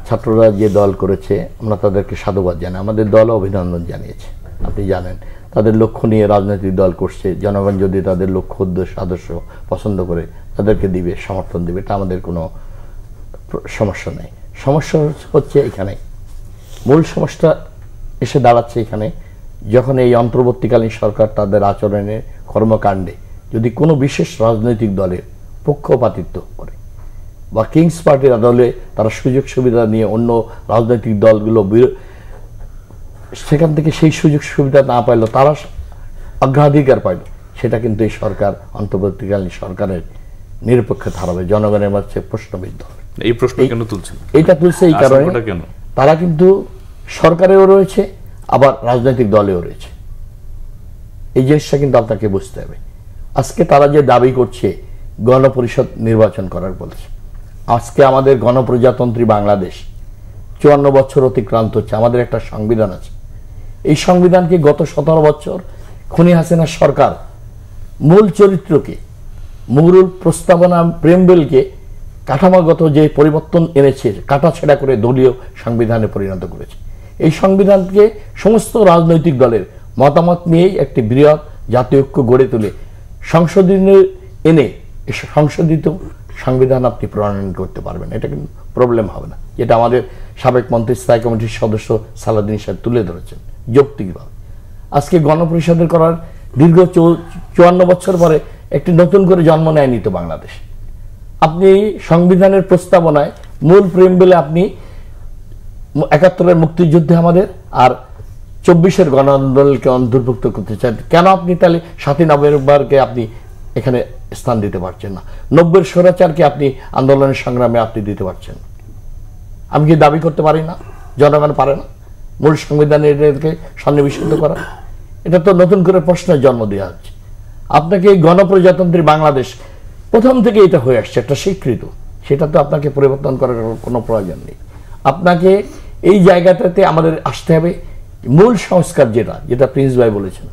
ছাত্ররা যে দল করেছে আমরা তাদেরকে সাধুবাদ জানাই, আমাদের দলও অভিনন্দন জানিয়েছে। আপনি জানেন তাদের লক্ষ্য নিয়ে রাজনৈতিক দল করছে, জনগণ যদি তাদের লক্ষ্য উদ্দেশ্য আদর্শ পছন্দ করে তাদেরকে দিবে, সমর্থন দিবে, এটা আমাদের কোনো সমস্যা নেই। সমস্যা হচ্ছে এখানে, মূল সমস্যা এসে দাঁড়াচ্ছে এখানে, যখন এই অন্তর্বর্তীকালীন সরকার তাদের আচরণে কর্মকাণ্ডে যদি কোনো বিশেষ রাজনৈতিক দলের পক্ষপাতিত্ব করে বা কিংস পার্টির দলে তারা সুযোগ সুবিধা নিয়ে অন্য রাজনৈতিক দলগুলো সেখান থেকে সেই সুযোগ সুবিধা না পাইল, তারা অগ্রাধিকার পাইল, সেটা কিন্তু এই সরকার অন্তর্বর্তীকালীন সরকারের নিরপেক্ষে হারাবে, জনগণের মাঝে প্রশ্নবিদ্ধ হবে। এই প্রশ্ন কেন তুলছেন? এটা তুলছে এই কারণে তারা কিন্তু সরকারেও রয়েছে আবার রাজনৈতিক দলেও রয়েছে, এই জিনিসটা কিন্তু আপনাকে বুঝতে হবে। আজকে তারা যে দাবি করছে গণপরিষদ নির্বাচন করার বলেছে, আজকে আমাদের গণপ্রজাতন্ত্রী বাংলাদেশ 54 বছর অতিক্রান্ত হচ্ছে, আমাদের একটা সংবিধান আছে। এই সংবিধানকে গত 17 বছর খুনি হাসিনা সরকার মূল চরিত্রকে, মূল প্রস্তাবনা প্রেমবেলকে কাঠামোগত যে পরিবর্তন এনেছে কাটাছেঁড়া করে দলীয় সংবিধানে পরিণত করেছে। এই সংবিধানকে সমস্ত রাজনৈতিক দলের মতামত নিয়েই একটি বৃহৎ জাতীয় ঐক্য গড়ে তুলে সংশোধনী এনে সংশোধিত সংবিধান আপনি প্রণয়ন করতে পারবেন, এটা কিন্তু প্রবলেম হবে না, যেটা আমাদের সাবেক মন্ত্রী স্থায়ী কমিটির সদস্য সালাউদ্দিন সাহেব তুলে ধরেছেন যৌক্তিকভাবে। আজকে গণপরিষদের করার দীর্ঘ 54 বছর পরে একটি নতুন করে জন্ম নেয়নি তো বাংলাদেশ। আপনি সংবিধানের প্রস্তাবনায় মূল প্রেমবেলে আপনি 71-এর মুক্তিযুদ্ধে আমাদের আর 24-এর গণ আন্দোলনকে অন্তর্ভুক্ত করতে চান, কেন আপনি তাহলে 7ই নভেম্বরকে আপনি এখানে স্থান দিতে পারছেন না? 90-এর স্বৈরাচারকে আপনি আন্দোলনের সংগ্রামে আপনি দিতে পারছেন না? আমি কি দাবি করতে পারি না? জনগণ পারে না মূল সংবিধানে এটাকে সন্নিবেশিত করা? এটা তো নতুন করে প্রশ্নের জন্ম দেওয়া হচ্ছে। আপনাকে এই গণপ্রজাতন্ত্রী বাংলাদেশ প্রথম থেকে এটা হয়ে আসছে, একটা স্বীকৃত, সেটা তো আপনাকে পরিবর্তন করার কোনো প্রয়োজন নেই। আপনাকে এই জায়গাটাতে আমাদের আসতে হবে। মূল সংস্কার যেটা যেটা প্রিন্স ভাই বলেছেন,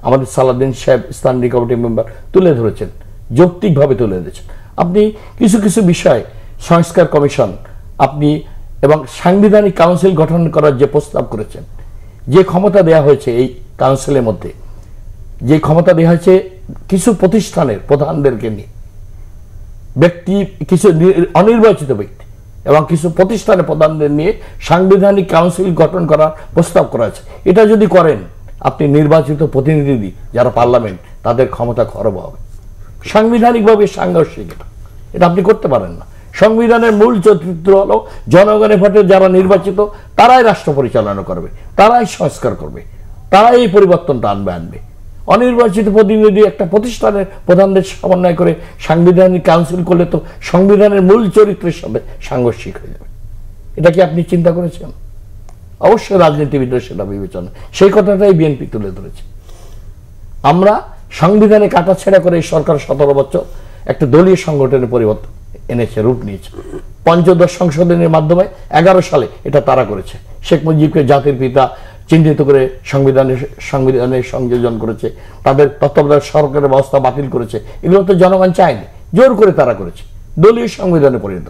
আমাদের সালাউদ্দিন সাহেব স্ট্যান্ডিং কমিটি মেম্বার তুলে ধরেছেন, যৌক্তিকভাবে তুলে ধরেছেন। আপনি কিছু কিছু বিষয় সংস্কার কমিশন আপনি এবং সাংবিধানিক কাউন্সিল গঠন করার যে প্রস্তাব করেছেন, যে ক্ষমতা দেয়া হয়েছে এই কাউন্সিলের মধ্যে, যে ক্ষমতা দেওয়া হয়েছে কিছু প্রতিষ্ঠানের প্রধানদেরকে নিয়ে, ব্যক্তি কিছু অনির্বাচিত ব্যক্তি এবং কিছু প্রতিষ্ঠানের প্রধানদের নিয়ে সাংবিধানিক কাউন্সিল গঠন করার প্রস্তাব করা আছে। এটা যদি করেন, আপনি নির্বাচিত প্রতিনিধি যারা পার্লামেন্ট, তাদের ক্ষমতা খর্ব হবে, সাংবিধানিকভাবে সাংঘর্ষিক। এটা আপনি করতে পারেন না। সংবিধানের মূল চরিত্র হলো জনগণের ভোটে যারা নির্বাচিত তারাই রাষ্ট্র পরিচালনা করবে, তারাই সংস্কার করবে, তারাই এই পরিবর্তনটা আনবে। অনির্বাচিত প্রতিনিধি একটা প্রতিষ্ঠানের প্রধানদের সমন্বয় করে সাংবিধানিক কাউন্সিল করলে তো সংবিধানের মূল চরিত্রের সাথে সাংঘর্ষিক হয়ে যাবে। এটা কি আপনি চিন্তা করেছেন? অবশ্যই রাজনীতিবিদরা সেটা বিবেচনা, সেই কথাটাই বিএনপি তুলে ধরেছে। আমরা সংবিধানে কাটাছেঁড়া করে এই সরকার 17 বছর একটা দলীয় সংগঠনের পরিবর্তন এনেছে, রূপ নিয়েছে। পঞ্চদশ সংশোধনের মাধ্যমে 11 সালে এটা তারা করেছে। শেখ মুজিবকে জাতির পিতা চিহ্নিত করে সংবিধানে সংযোজন করেছে, তাদের তত্ত্বাবধায়ক সরকারের ব্যবস্থা বাতিল করেছে। এগুলো তো জনগণ চায়নি, জোর করে তারা করেছে, দলীয় সংবিধানে পরিণত।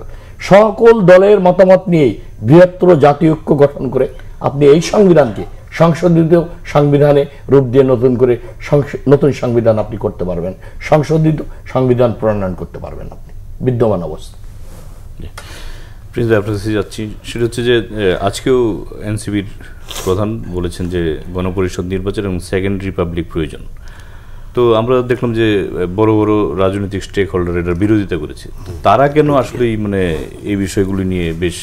সকল দলের মতামত নিয়ে বৃহত্তর জাতীয় ঐক্য গঠন করে আপনি এই সংবিধানকে সংশোধিত সংবিধানে রূপ দিয়ে নতুন সংবিধান আপনি করতে পারবেন, সংশোধিত সংবিধান প্রণয়ন করতে পারবেন আপনি বিদ্যমান অবস্থা। প্রিন্স ভাই, আপনার কাছে যাচ্ছি, সেটা হচ্ছে যে আজকেও এনসিপির প্রধান বলেছেন যে গণপরিষদ নির্বাচন এবং সেকেন্ড রিপাবলিক প্রয়োজন। তো আমরা দেখলাম যে বড় বড় রাজনৈতিক স্টেক হোল্ডার এটার বিরোধিতা করেছে। তারা কেন আসলে মানে এই বিষয়গুলি নিয়ে বেশ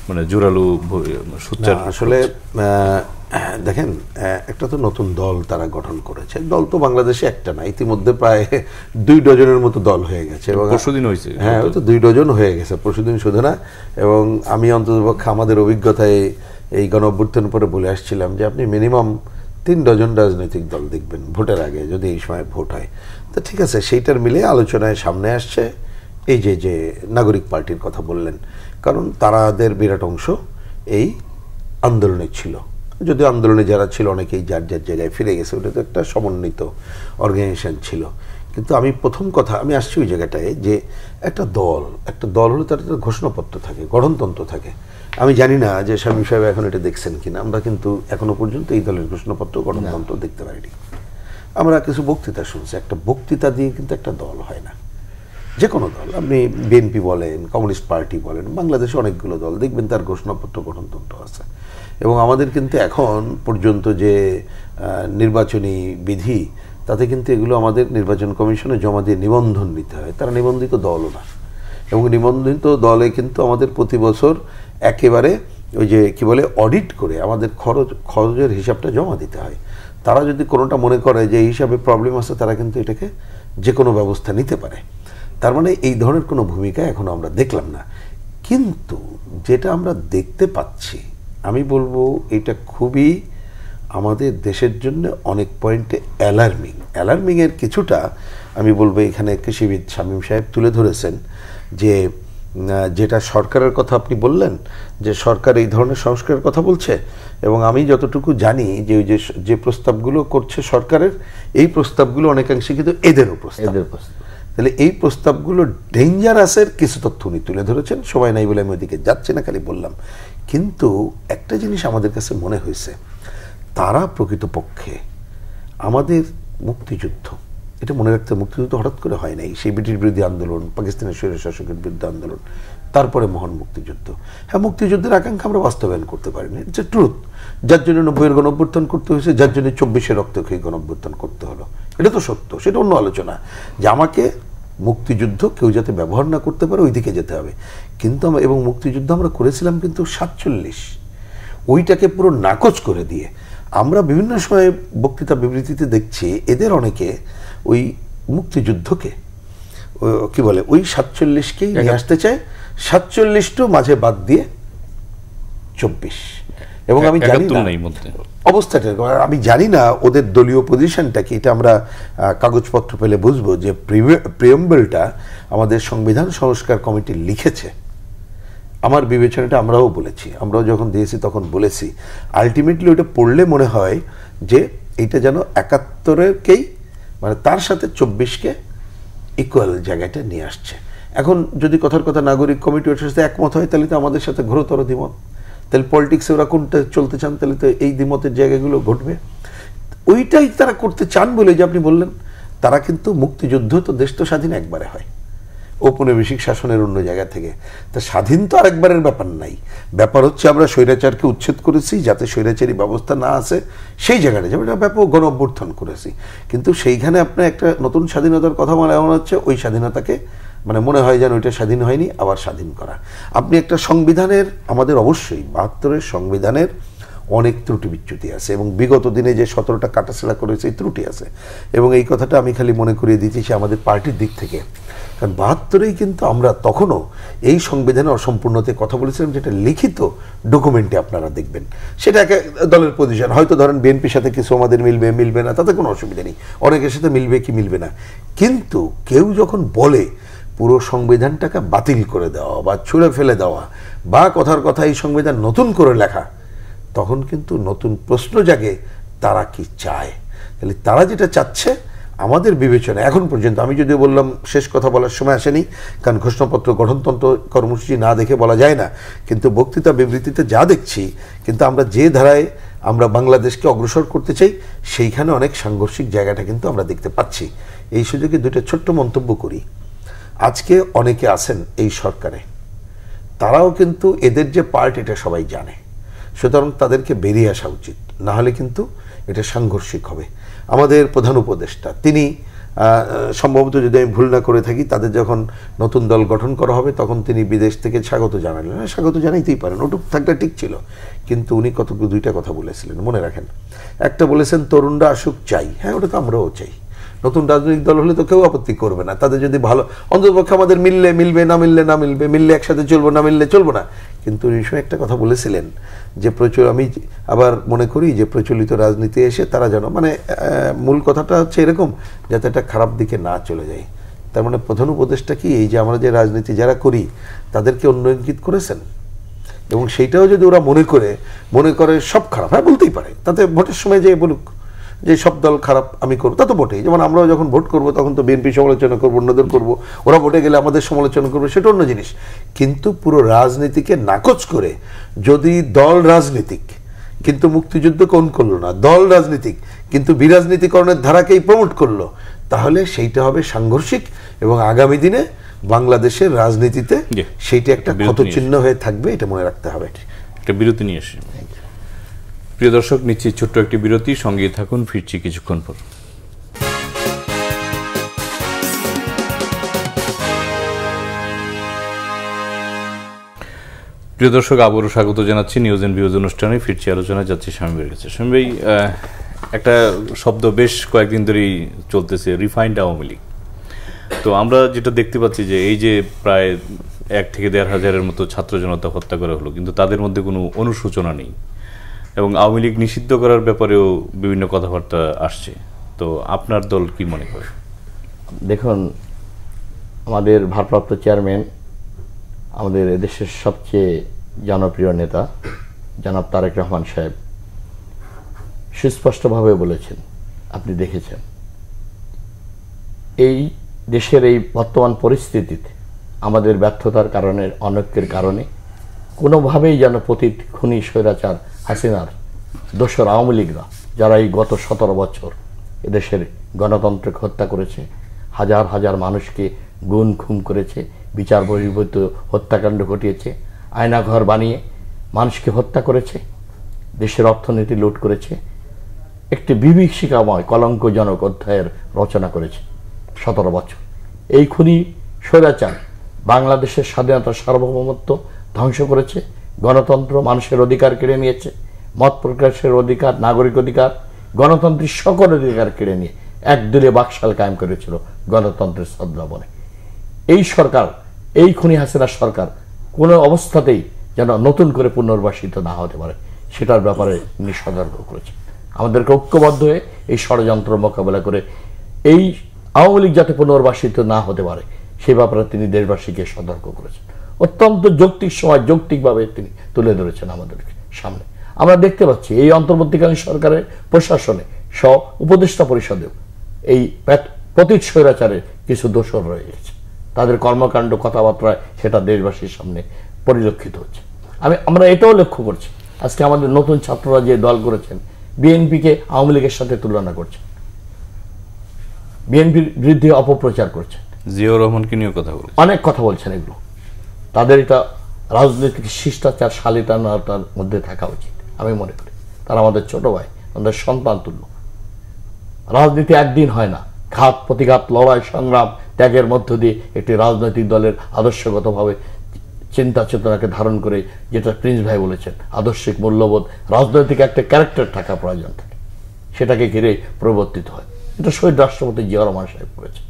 মানে জোরালো সোচ্চার? আসলে দেখেন, একটা তো নতুন দল তারা গঠন করেছে। দল তো বাংলাদেশে একটা না, ইতিমধ্যে প্রায় 2 ডজনের মতো দল হয়ে গেছে। এবং পরশুদিন হয়েছে, হ্যাঁ, ওই তো 2 ডজন হয়ে গেছে পরশুদিন, শুধু না। এবং আমি অন্ততপক্ষে আমাদের অভিজ্ঞতায় এই গণ-অভ্যুত্থান পরে বলে আসছিলাম যে আপনি মিনিমাম 3 ডজন রাজনৈতিক দল দেখবেন ভোটের আগে, যদি এই সময় ভোট হয়। তো ঠিক আছে, সেইটার মিলে আলোচনায় সামনে আসছে এই যে নাগরিক পার্টির কথা বললেন, কারণ তাদের বিরাট অংশ এই আন্দোলনে ছিল। যদিও আন্দোলনে যারা ছিল অনেকেই যার যার জায়গায় ফিরে গেছে, ওটা তো একটা সমন্বিত অর্গানাইজেশন ছিল। কিন্তু আমি প্রথম কথা আমি আসছি ওই জায়গাটায় যে একটা দল হলে তার একটা ঘোষণাপত্র থাকে, গঠনতন্ত্র থাকে। আমি জানি না যে শামীম সাহেব এখন এটা দেখছেন কিনা, আমরা কিন্তু এখনো পর্যন্ত এই দলের ঘোষণাপত্র গঠনতন্ত্র দেখতে পারিনি। আমরা কিছু বক্তৃতা শুনছি, একটা বক্তৃতা দিয়ে কিন্তু একটা দল হয় না। যে কোনো দল, আপনি বিএনপি বলেন, কমিউনিস্ট পার্টি বলেন, বাংলাদেশে অনেকগুলো দল দেখবেন তার ঘোষণাপত্র গঠনতন্ত্র আছে। এবং আমাদের কিন্তু এখন পর্যন্ত যে নির্বাচনী বিধি, তাতে কিন্তু এগুলো আমাদের নির্বাচন কমিশনে জমা দিয়ে নিবন্ধন নিতে হয়। তারা নিবন্ধিত দলও না, এবং নিবন্ধিত দলে কিন্তু আমাদের প্রতি বছর একেবারে ওই যে কি বলে অডিট করে আমাদের খরচের হিসাবটা জমা দিতে হয়। তারা যদি কোনোটা মনে করে যে এই হিসাবে প্রবলেম আছে, তারা কিন্তু এটাকে যে কোনো ব্যবস্থা নিতে পারে। তার মানে এই ধরনের কোনো ভূমিকা এখনো আমরা দেখলাম না। কিন্তু যেটা আমরা দেখতে পাচ্ছি, আমি বলবো এটা খুবই আমাদের দেশের জন্য অনেক পয়েন্টে অ্যালার্মিংয়ের কিছুটা আমি বলবো এখানে কৃষিবিদ শামীম সাহেব তুলে ধরেছেন যে যেটা সরকারের কথা আপনি বললেন, যে সরকার এই ধরনের সংস্কারের কথা বলছে। এবং আমি যতটুকু জানি যে ওই যে প্রস্তাবগুলো করছে সরকারের, এই প্রস্তাবগুলো অনেকাংশে কিন্তু এদেরও প্রস্তাব। তাহলে এই প্রস্তাবগুলো ডেঞ্জারাসের কিছু তথ্য উনি তুলে ধরেছেন। সময় নাই বলে আমি ওইদিকে যাচ্ছি না, খালি বললাম। কিন্তু একটা জিনিস আমাদের কাছে মনে হয়েছে, তারা প্রকৃতপক্ষে আমাদের মুক্তিযুদ্ধ, এটা মনে রাখতে, মুক্তিযুদ্ধ হঠাৎ করে হয় নাই। সেই ব্রিটিশ বিরোধী আন্দোলন, পাকিস্তানের স্বৈরশাসকের বিরুদ্ধে আন্দোলন, তারপরে মহান মুক্তিযুদ্ধ। হ্যাঁ, মুক্তিযুদ্ধের আকাঙ্ক্ষা আমরা বাস্তবায়ন করতে পারিনি, ইটস এ ট্রুথ। যার জন্য 90-এর গণ-অভ্যুত্থান করতে হয়েছে, যার জন্য 24-এর রক্তক্ষয়ী গণ-অভ্যুত্থান করতে হলো, এটা তো সত্য, সেটা অন্য আলোচনা। যে আমাকে মুক্তিযুদ্ধ কেউ যাতে ব্যবহার না করতে পারে ওই দিকে যেতে হবে। কিন্তু এবং মুক্তিযুদ্ধ আমরা করেছিলাম কিন্তু 47, ওইটাকে পুরো নাকচ করে দিয়ে আমরা বিভিন্ন সময় বক্তৃতা বিবৃতিতে দেখছি এদের অনেকে ওই মুক্তিযুদ্ধকে কি বলে ওই 47কেই নিয়ে আসতে চায়, 47টো মাঝে বাদ দিয়ে 24। এবং আমি জানি না অবস্থাটা, আমি জানি না ওদের দলীয় পজিশনটা কি, এটা আমরা কাগজপত্র পেলে বুঝবো যে প্রিয়াম্বলটা আমাদের সংবিধান সংস্কার কমিটি লিখেছে। আমার বিবেচনাটা আমরাও বলেছি, আমরাও যখন দিয়েছি তখন বলেছি আলটিমেটলি ওটা পড়লে মনে হয় যে এইটা যেন 71-কেই মানে তার সাথে 24কে ইকুয়াল জায়গাটা নিয়ে আসছে। এখন যদি কথার কথা নাগরিক কমিটি ওর সাথে একমত হয় তাহলে তো আমাদের সাথে ঘোরতর দ্বিমত, তাহলে পলিটিক্সে ওরা কোনটা চলতে চান, তাহলে তো এই দ্বিমতের জায়গাগুলো ঘটবে। ওইটাই তারা করতে চান বলে যে আপনি বললেন, তারা কিন্তু মুক্তিযুদ্ধ তো দেশ তো স্বাধীন একবারে হয়, ঔপনিবেশিক শাসনের অন্য জায়গা থেকে, তা স্বাধীন তো আরেকবারের ব্যাপার নাই। ব্যাপার হচ্ছে আমরা স্বৈরাচারকে উচ্ছেদ করেছি যাতে স্বৈরাচারী ব্যবস্থা না আসে, সেই জায়গাটা যেমন একটা ব্যাপক গণ অভ্যুত্থান করেছি, কিন্তু সেইখানে আপনার একটা নতুন স্বাধীনতার কথা বলা এমন হচ্ছে ওই স্বাধীনতাকে মানে মনে হয় যেন ওইটা স্বাধীন হয়নি, আবার স্বাধীন করা। আপনি একটা সংবিধানের, আমাদের অবশ্যই 72-এর সংবিধানের অনেক ত্রুটি বিচ্যুতি আছে এবং বিগত দিনে যে 17টা কাটাছেড়া করেছে এই ত্রুটি আছে, এবং এই কথাটা আমি খালি মনে করিয়ে দিচ্ছি সে আমাদের পার্টির দিক থেকে, কারণ 72-এই কিন্তু আমরা তখনও এই সংবিধানের অসম্পূর্ণতে কথা বলেছিলাম, যেটা লিখিত ডকুমেন্টে আপনারা দেখবেন। সেটা এক দলের পজিশন, হয়তো ধরেন বিএনপির সাথে কিছু আমাদের মিলবে না, তাতে কোনো অসুবিধা নেই, অনেকের সাথে মিলবে কি মিলবে না, কিন্তু কেউ যখন বলে পুরো সংবিধানটাকে বাতিল করে দেওয়া বা ছুঁড়ে ফেলে দেওয়া বা কথার কথা এই সংবিধান নতুন করে লেখা, তখন কিন্তু নতুন প্রশ্ন জাগে তারা কি চায়। তাহলে তারা যেটা চাচ্ছে আমাদের বিবেচনা এখন পর্যন্ত, আমি যদিও বললাম শেষ কথা বলার সময় আসেনি, কারণ ঘোষণাপত্র গঠনতন্ত্র কর্মসূচি না দেখে বলা যায় না, কিন্তু বক্তৃতা বিবৃতিতে যা দেখছি, কিন্তু আমরা যে ধারায় আমরা বাংলাদেশকে অগ্রসর করতে চাই সেইখানে অনেক সাংঘর্ষিক জায়গাটা কিন্তু আমরা দেখতে পাচ্ছি। এই সুযোগে দুটো ছোট্ট মন্তব্য করি। আজকে অনেকে আছেন এই সরকারে, তারাও কিন্তু এদের যে পার্ট এটা সবাই জানে, সুতরাং তাদেরকে বেরিয়ে আসা উচিত, না হলে কিন্তু এটা সাংঘর্ষিক হবে। আমাদের প্রধান উপদেষ্টা তিনি সম্ভবত, যদি আমি ভুল না করে থাকি, তাদের যখন নতুন দল গঠন করা হবে তখন তিনি বিদেশ থেকে স্বাগত জানালেন। স্বাগত জানাইতেই পারেন, ওটুক থাকলে ঠিক ছিল, কিন্তু উনি দুইটা কথা বলেছিলেন মনে রাখেন। একটা বলেছেন তরুণরা আসুক চাই, হ্যাঁ ওটা তো আমরাও চাই, নতুন রাজনৈতিক দল হলে তো কেউ আপত্তি করবে না, তাদের যদি ভালো, অন্ততপক্ষে আমাদের মিলবে, না মিললে একসাথে চলবো, না মিললে চলবো না। কিন্তু এই সময় একটা কথা বলেছিলেন যে আমি আবার মনে করি যে প্রচলিত রাজনীতি এসে তারা যেন মানে মূল কথাটা হচ্ছে এরকম যাতে এটা খারাপ দিকে না চলে যায়। তার মানে প্রধান উপদেশটা কি, এই যে আমরা যে রাজনীতি যারা করি তাদেরকে অন্য ইঙ্গিত করেছেন, এবং সেইটাও যদি ওরা মনে করে সব খারাপ, হ্যাঁ বলতেই পারে, তাতে ভোটের সময় যে বলুক যে সব দল খারাপ আমি করবো, তা তো বটেই। যেমন আমরাও যখন ভোট করবো তখন তো বিএনপি সমালোচনা করবো, অন্যদের করবো, ওরা ভোটে গেলে আমাদের সমালোচনা করবে, সেটা অন্য জিনিস। কিন্তু পুরো রাজনীতিকে নাকচ করে যদি দল রাজনীতিক কিন্তু মুক্তিযুদ্ধ কোন করলো না, দল রাজনীতিক কিন্তু বিরাজনীতিকরণের ধারাকেই প্রমোট করলো, তাহলে সেইটা হবে সাংঘর্ষিক, এবং আগামী দিনে বাংলাদেশের রাজনীতিতে সেইটা একটা ক্ষতচিহ্ন হয়ে থাকবে, এটা মনে রাখতে হবে। একটা বিরতি নিয়ে আসি। প্রিয় দর্শক, নিচ্ছি ছোট্ট একটি বিরতি, সঙ্গে থাকুন, ফিরছি কিছুক্ষণ পর। প্রিয় দর্শক, আবারও স্বাগত জানাচ্ছি নিউজ এন্ড ভিউজ অনুষ্ঠানে। ফিরছি আলোচনা, যাচ্ছি স্বামী ভাইয়ের কাছে। স্বামী ভাই, একটা শব্দ বেশ কয়েকদিন ধরেই চলতেছে, রিফাইন্ড আওয়ামী লীগ। তো আমরা যেটা দেখতে পাচ্ছি যে এই যে প্রায় 1 থেকে 1.5 হাজারের মতো ছাত্র জনতা হত্যা করা হলো, কিন্তু তাদের মধ্যে কোনো অনুশোচনা নেই, এবং আওয়ামী লীগ নিষিদ্ধ করার ব্যাপারেও বিভিন্ন কথাবার্তা আসছে। তো আপনার দল কি মনে করে? দেখুন, আমাদের ভারপ্রাপ্ত চেয়ারম্যান, আমাদের এদেশের সবচেয়ে জনপ্রিয় নেতা জনাব তারেক রহমান সাহেব সুস্পষ্টভাবে বলেছেন, আপনি দেখেছেন, এই দেশের এই বর্তমান পরিস্থিতিতে আমাদের ব্যর্থতার কারণে, অনৈক্যের কারণে কোনোভাবেই যেন পতিত খুনি স্বৈরাচার হাসিনার দোসর আওয়ামী লীগরা, যারা এই গত 17 বছর এদেশের গণতন্ত্রকে হত্যা করেছে, হাজার হাজার মানুষকে গুম খুন করেছে, বিচার বহির্ভূত হত্যাকাণ্ড ঘটিয়েছে, আয়নাঘর বানিয়ে মানুষকে হত্যা করেছে, দেশের অর্থনীতি লুট করেছে, একটি বিভীষিকাময় কলঙ্কজনক অধ্যায়ের রচনা করেছে 17 বছর। এই খুনি স্বৈরাচার বাংলাদেশের স্বাধীনতা সার্বভৌমত্ব ধ্বংস করেছে, গণতন্ত্র, মানুষের অধিকার কেড়ে নিয়েছে, মত প্রকাশের অধিকার, নাগরিক অধিকার, গণতান্ত্রিক সকল অধিকার কেড়ে নিয়ে একদলীয় বাকশাল কায়েম করেছিল গণতন্ত্রের ছদ্মবেশে। এই সরকার, এই খুনি হাসিনা সরকার কোনো অবস্থাতেই যেন নতুন করে পুনর্বাসিত না হতে পারে সেটার ব্যাপারে তিনি সতর্ক করেছেন। আমাদেরকে ঐক্যবদ্ধ হয়ে এই ষড়যন্ত্র মোকাবেলা করে এই আওয়ামী লীগ যাতে পুনর্বাসিত না হতে পারে সে ব্যাপারে তিনি দেশবাসীকে সতর্ক করেছেন। অত্যন্ত যৌক্তিক সময় যৌক্তিকভাবে তিনি তুলে ধরেছেন আমাদেরকে সামনে। আমরা দেখতে পাচ্ছি এই অন্তর্বর্তীকালীন সরকারের প্রশাসনে সহ উপদেষ্টা পরিষদেও এই পতিত স্বৈরাচারের কিছু দোষর রয়ে গেছে। তাদের কর্মকাণ্ড, কথাবার্তায় সেটা দেশবাসীর সামনে পরিলক্ষিত হচ্ছে। আমরা এটাও লক্ষ্য করছি, আজকে আমাদের নতুন ছাত্ররা যে দল করেছেন বিএনপিকে আওয়ামী লীগের সাথে তুলনা করছেন, বিএনপির বিরুদ্ধে অপপ্রচার করছেন, জিয়াউর রহমানকে নিয়ে কথা বলছেন, অনেক কথা বলছেন। এগুলো তাদের এটা রাজনৈতিক শিষ্টাচার, শালীনতার মধ্যে থাকা উচিত আমি মনে করি। তারা আমাদের ছোট ভাই, আমাদের সন্তান তুল্য। রাজনীতি একদিন হয় না, ঘাত প্রতিঘাত, লড়াই, সংগ্রাম, ত্যাগের মধ্য দিয়ে একটি রাজনৈতিক দলের আদর্শগতভাবে চিন্তা চেতনাকে ধারণ করে, যেটা প্রিন্স ভাই বলেছেন, আদর্শিক মূল্যবোধ, রাজনৈতিক একটা ক্যারেক্টার থাকা প্রয়োজন থাকে, সেটাকে ঘিরে প্রবর্তিত হয়। এটা শহীদ রাষ্ট্রপতি জিয়াউর রহমান সাহেব করেছেন।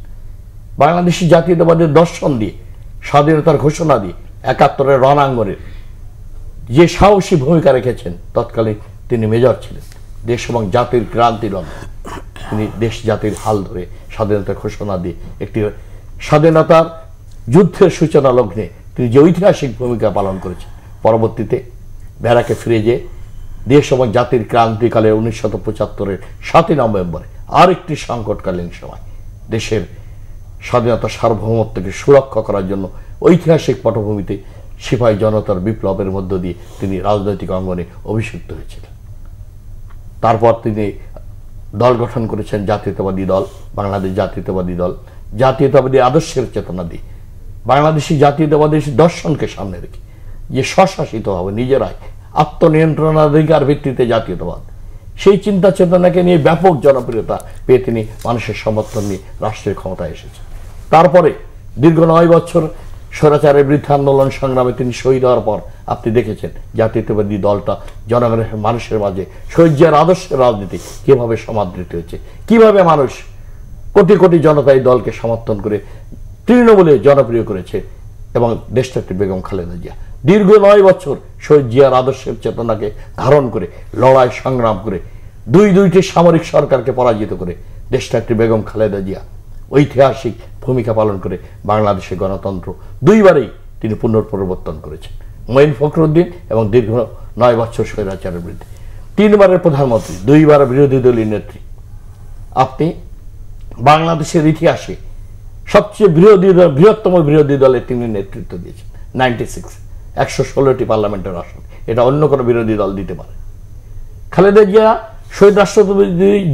বাংলাদেশি জাতীয়তাবাদের দর্শন দিয়ে, স্বাধীনতার ঘোষণা দিয়ে, ৭১-এর রণাঙ্গনের যে সাহসী ভূমিকা রেখেছেন, তৎকালীন তিনি মেজর ছিলেন। দেশ এবং জাতির ক্রান্তি লগ্নে তিনি দেশ জাতির হাল ধরে স্বাধীনতার ঘোষণা দিয়ে একটি স্বাধীনতার যুদ্ধের সূচনা লগ্নে তিনি যে ঐতিহাসিক ভূমিকা পালন করেছেন। পরবর্তীতে ব্যারাকে ফিরে যে দেশ এবং জাতির ক্রান্তিকালে ১৯৭৫-এর ৭ই নভেম্বরে আরেকটি সংকটকালীন সময় দেশের স্বাধীনতা সার্বভৌমত্বকে সুরক্ষা করার জন্য ঐতিহাসিক পটভূমিতে সিপাহী জনতার বিপ্লবের মধ্য দিয়ে তিনি রাজনৈতিক অঙ্গনে অভিষিক্ত হয়েছিলেন। তারপর তিনি দল গঠন করেছেন, জাতীয়তাবাদী দল, বাংলাদেশ জাতীয়তাবাদী দল। জাতীয়তাবাদী আদর্শের চেতনা দিয়ে, বাংলাদেশি জাতীয়তাবাদী দর্শনকে সামনে রেখে যে স্বশাসিত হবে, নিজেরাই আত্মনিয়ন্ত্রণাধিকার ভিত্তিতে জাতীয়তাবাদ, সেই চিন্তা চেতনাকে নিয়ে ব্যাপক জনপ্রিয়তা পেয়ে তিনি মানুষের সমর্থন নিয়ে রাষ্ট্রের ক্ষমতায় এসেছেন। তারপরে দীর্ঘ ৯ বছর স্বৈরাচারের বিরুদ্ধে আন্দোলন সংগ্রামে তিনি শহীদ হওয়ার পর আপনি দেখেছেন জাতীয়তাবাদী দলটা জনগণের, মানুষের মাঝে শহীদ জিয়ার আদর্শের রাজনীতি কিভাবে সমাদৃত হয়েছে, কিভাবে মানুষ কোটি কোটি জনতা এই দলকে সমর্থন করে তৃণমূলে জনপ্রিয় করেছে। এবং দেশনেত্রী বেগম খালেদা জিয়া দীর্ঘ ৯ বছর শহীদ জিয়ার আদর্শের চেতনাকে ধারণ করে লড়াই সংগ্রাম করে দুইটি সামরিক সরকারকে পরাজিত করে দেশনেত্রী বেগম খালেদা জিয়া ঐতিহাসিক ভূমিকা পালন করে বাংলাদেশের গণতন্ত্র দুইবারেই তিনি পুনঃপ্রবর্তন করেছেন। মঈন ফখরুদ্দিন এবং দীর্ঘ ৯ বছর স্বৈরাচারের বিরুদ্ধে ৩বারের প্রধানমন্ত্রী, ২বার বিরোধী দলীয় নেত্রী। আপনি বাংলাদেশের ইতিহাসে সবচেয়ে বৃহত্তম বিরোধী দলে তিনি নেতৃত্ব দিয়েছেন। 96 116টি পার্লামেন্টের আসন, এটা অন্য কোনো বিরোধী দল দিতে পারে। খালেদা জিয়া, শহীদ রাষ্ট্রপতি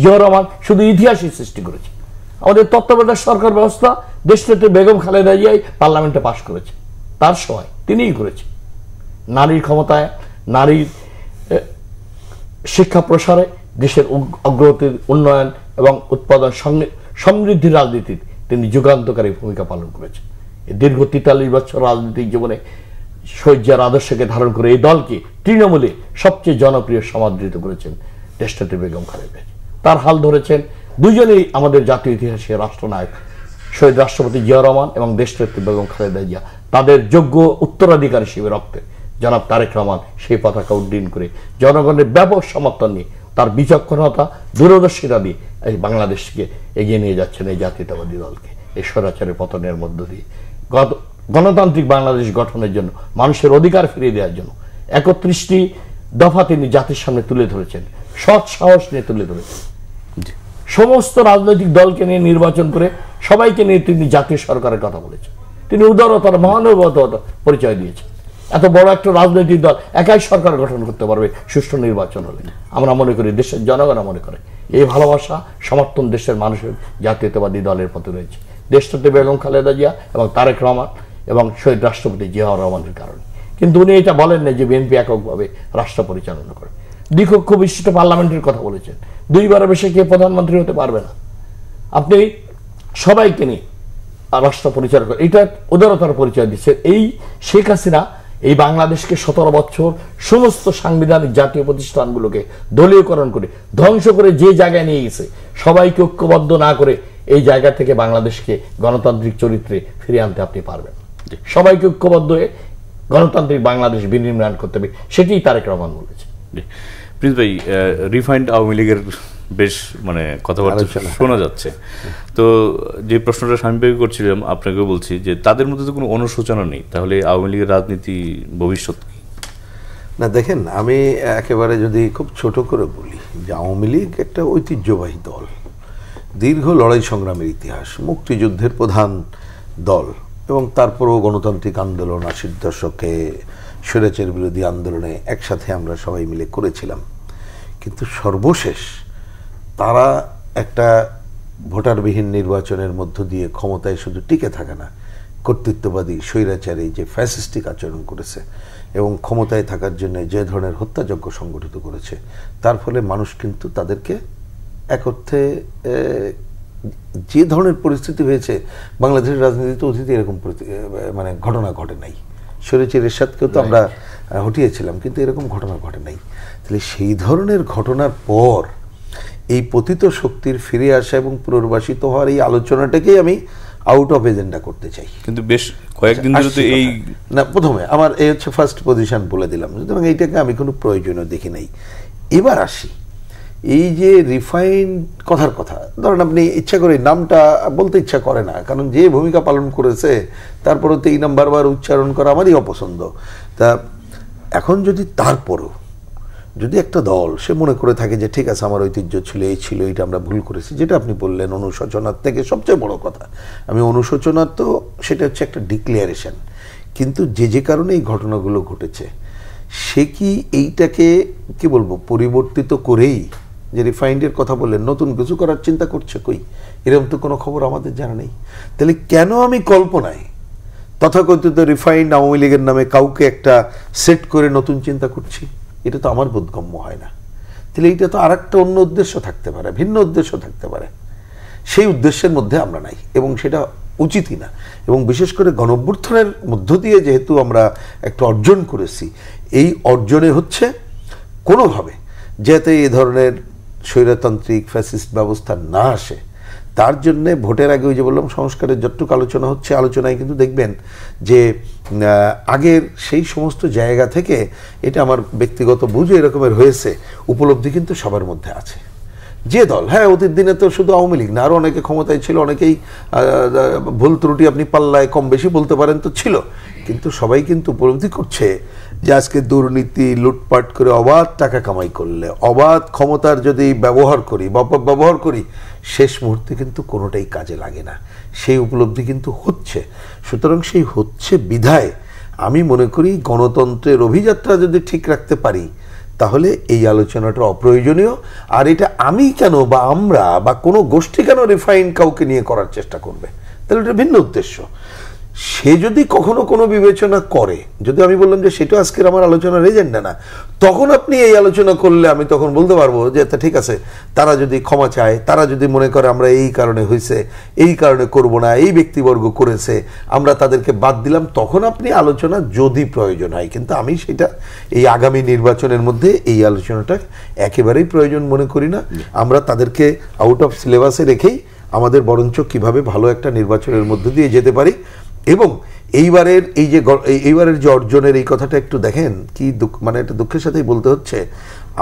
জিয়াউর রহমান শুধু ইতিহাসই সৃষ্টি করেছে। আমাদের তত্ত্বাবধায়ক সরকার ব্যবস্থা দেশনেত্রী বেগম খালেদা জিয়াই পার্লামেন্টে পাশ করেছে, তার সময় তিনিই করেছে। নারীর ক্ষমতায়, নারীর শিক্ষা প্রসারে, দেশের অগ্রগতির উন্নয়ন এবং উৎপাদন সমৃদ্ধির রাজনীতিতে তিনি যুগান্তকারী ভূমিকা পালন করেছেন। দীর্ঘ ৪৩ বছর রাজনৈতিক জীবনে শহীদ জিয়ার আদর্শকে ধারণ করে এই দলকে তৃণমূলে সবচেয়ে জনপ্রিয় সমাদৃত করেছেন দেশনেত্রী বেগম খালেদা। তার হাল ধরেছেন দুজনেই আমাদের জাতীয় ইতিহাসে রাষ্ট্রনায়ক শহীদ রাষ্ট্রপতি জিয়াউর রহমান এবং দেশনেত্রী বেগম খালেদা জিয়া। তাদের যোগ্য উত্তরাধিকার হিসেবে রক্তে জনাব তারেক রহমান সেই পতাকা উড্ডীন করে জনগণের ব্যাপক সমর্থন নিয়ে, তার বিচক্ষণতা, দূরদর্শিতা দিয়ে এই বাংলাদেশকে এগিয়ে নিয়ে যাচ্ছেন এই জাতীয়তাবাদী দলকে এই স্বৈরাচারের পতনের মধ্য দিয়ে গণতান্ত্রিক বাংলাদেশ গঠনের জন্য, মানুষের অধিকার ফিরিয়ে দেওয়ার জন্য ৩১টি দফা তিনি জাতির সামনে তুলে ধরেছেন, সৎ সাহস নিয়ে তুলে ধরেছেন। সমস্ত রাজনৈতিক দলকে নিয়ে নির্বাচন করে সবাইকে নিয়ে তিনি জাতীয় সরকারের কথা বলেছেন। তিনি উদারতার, মহানুভবতার পরিচয় দিয়েছেন। এত বড় একটা রাজনৈতিক দল একাই সরকার গঠন করতে পারবে সুষ্ঠু নির্বাচন হলে। আমরা মনে করি, দেশের জনগণ মনে করে, এই ভালোবাসা সমর্থন দেশের মানুষের জাতীয়তাবাদী দলের প্রতি রয়েছে দেশনেত্রী বেগম খালেদা জিয়া এবং তারেক রহমান এবং শহীদ রাষ্ট্রপতি জিয়াউর রহমানের কারণে। কিন্তু উনি এটা বলেন না যে বিএনপি এককভাবে রাষ্ট্র পরিচালনা করে। দ্বিকক্ষ বিশিষ্ট পার্লামেন্টের কথা বলেছেন। ২বারের বেশি কে প্রধানমন্ত্রী হতে পারবে না। আপনি সবাইকে নিয়ে রাষ্ট্র পরিচালনা করে, এটা উদারতার পরিচয় দিচ্ছে। এই শেখ হাসিনা এই বাংলাদেশকে 17 বছর সমস্ত সাংবিধানিক জাতীয় প্রতিষ্ঠানগুলোকে দলীয়করণ করে ধ্বংস করে যে জায়গায় নিয়ে গেছে, সবাইকে ঐক্যবদ্ধ না করে এই জায়গা থেকে বাংলাদেশকে গণতান্ত্রিক চরিত্রে ফিরিয়ে আনতে আপনি পারবেন। সবাইকে ঐক্যবদ্ধ হয়ে গণতান্ত্রিক বাংলাদেশ বিনির্মাণ করতে হবে, সেটাই তারেক রহমান বলেছে। প্রিন্স ভাই, রিফাইন্ড আওয়ামী লীগের বেশ মানে কথাবার্তা শোনা যাচ্ছে, তো যে প্রশ্নটা স্বামী ভাই করছিলাম আপনাকেও বলছি যে তাদের মধ্যে তো কোনো অনুশোচনা নেই, তাহলে আওয়ামী লীগের রাজনীতি ভবিষ্যৎ কি? না দেখেন, আমি একেবারে যদি খুব ছোট করে বলি যে আওয়ামী লীগ একটা ঐতিহ্যবাহী দল, দীর্ঘ লড়াই সংগ্রামের ইতিহাস, মুক্তিযুদ্ধের প্রধান দল, এবং তারপরেও গণতান্ত্রিক আন্দোলন ৮০ দশকে স্বৈরাচার বিরোধী আন্দোলনে একসাথে আমরা সবাই মিলে করেছিলাম। কিন্তু সর্বশেষ তারা একটা ভোটারবিহীন নির্বাচনের মধ্য দিয়ে ক্ষমতায় শুধু টিকে থাকে না, কর্তৃত্ববাদী স্বৈরাচারী যে ফ্যাসিস্টিক আচরণ করেছে এবং ক্ষমতায় থাকার জন্য যে ধরনের হত্যাযজ্ঞ সংগঠিত করেছে, তার ফলে মানুষ কিন্তু তাদেরকে এক অর্থে যে ধরনের পরিস্থিতি হয়েছে, বাংলাদেশের রাজনীতিতে অতীতে এরকম মানে ঘটনা ঘটে নাই। স্বৈরাচারী এরশাদকেও তো আমরা হটিয়েছিলাম, কিন্তু এরকম ঘটনা ঘটে নাই। তাহলে সেই ধরনের ঘটনার পর এই পতিত শক্তির ফিরে আসা এবং পুনর্বাসিত হওয়ার এই আলোচনাটাকেই আমি আউট অফ এজেন্ডা করতে চাই। কিন্তু বেশ কয়েকদিন ধরে তো এই না, প্রথমে আমার এই হচ্ছে ফার্স্ট পজিশন বলে দিলাম, সুতরাং এইটাকে আমি কোনো প্রয়োজনীয় দেখি নাই। এবার আসি এই যে রিফাইন্ড কথার কথা, ধরেন আপনি ইচ্ছা করে নামটা বলতে ইচ্ছা করে না, কারণ যে ভূমিকা পালন করেছে তারপরেও তো এই নাম বারবার উচ্চারণ করা আমারই অপছন্দ। তা এখন যদি তারপরও যদি একটা দল সে মনে করে থাকে যে ঠিক আছে আমার ঐতিহ্য ছিল, এই ছিল, এটা আমরা ভুল করেছি, যেটা আপনি বললেন অনুশোচনার থেকে সবচেয়ে বড় কথা, আমি অনুশোচনার তো সেটা হচ্ছে একটা ডিক্লারেশন, কিন্তু যে কারণে এই ঘটনাগুলো ঘটেছে সে কি এইটাকে কি বলবো পরিবর্তিত করেই যে রিফাইন্ডের কথা বললেন নতুন কিছু করার চিন্তা করছে? কই, এরকম তো কোনো খবর আমাদের জানা নেই। তাহলে কেন আমি কল্পনায় তথাকথিত রিফাইন্ড আওয়ামী লীগের নামে কাউকে একটা সেট করে নতুন চিন্তা করছি? এটা তো আমার বোধগম্য হয় না। তাহলে এইটা তো আর একটা অন্য উদ্দেশ্য থাকতে পারে, ভিন্ন উদ্দেশ্য থাকতে পারে, সেই উদ্দেশ্যের মধ্যে আমরা নাই এবং সেটা উচিতই না। এবং বিশেষ করে গণঅভ্যুত্থানের মধ্য দিয়ে যেহেতু আমরা একটা অর্জন করেছি, এই অর্জনে হচ্ছে কোনোভাবে যাতে এই ধরনের স্বৈরতান্ত্রিক ফ্যাসিস্ট ব্যবস্থা না আসে, তার জন্যে ভোটের আগে ওই যে বললাম সংস্কারের যতটুকু আলোচনা হচ্ছে, আলোচনায় কিন্তু দেখবেন যে আগের সেই সমস্ত জায়গা থেকে, এটা আমার ব্যক্তিগত বুঝে এরকমের হয়েছে, উপলব্ধি কিন্তু সবার মধ্যে আছে। যে দল, হ্যাঁ অতীত দিনে তো শুধু আওয়ামী লীগ না, আরও অনেকে ক্ষমতায় ছিল, অনেকেই ভুল ত্রুটি আপনি পাল্লায় কম বেশি বলতে পারেন তো ছিল, কিন্তু সবাই কিন্তু উপলব্ধি করছে যে আজকে দুর্নীতি লুটপাট করে অবাধ টাকা কামাই করলে, অবাধ ক্ষমতার যদি ব্যবহার করি বা ব্যবহার করি, শেষ মুহূর্তে কিন্তু কোনোটাই কাজে লাগে না, সেই উপলব্ধি কিন্তু হচ্ছে। সুতরাং সেই হচ্ছে বিধায় আমি মনে করি গণতন্ত্রের অভিযাত্রা যদি ঠিক রাখতে পারি তাহলে এই আলোচনাটা অপ্রয়োজনীয়। আর এটা আমি কেন বা আমরা বা কোনো গোষ্ঠী কেন রিফাইন কাউকে নিয়ে করার চেষ্টা করবে? তাহলে এটা ভিন্ন উদ্দেশ্য। সে যদি কখনো কোনো বিবেচনা করে, যদি আমি বললাম যে সেটা আজকের আমার আলোচনার এজেন্ডা না, তখন আপনি এই আলোচনা করলে আমি তখন বলতে পারবো যে ঠিক আছে, তারা যদি ক্ষমা চায়, তারা যদি মনে করে আমরা এই কারণে হয়েছে, এই কারণে করব না, এই ব্যক্তিবর্গ করেছে, আমরা তাদেরকে বাদ দিলাম, তখন আপনি আলোচনা যদি প্রয়োজন হয়। কিন্তু আমি সেটা এই আগামী নির্বাচনের মধ্যে এই আলোচনাটা একেবারেই প্রয়োজন মনে করি না। আমরা তাদেরকে আউট অফ সিলেবাসে রেখেই আমাদের বরঞ্চ কিভাবে ভালো একটা নির্বাচনের মধ্য দিয়ে যেতে পারি। এবং এইবারের যে অর্জনের এই কথাটা একটু দেখেন, কি মানে একটা দুঃখের সাথেই বলতে হচ্ছে,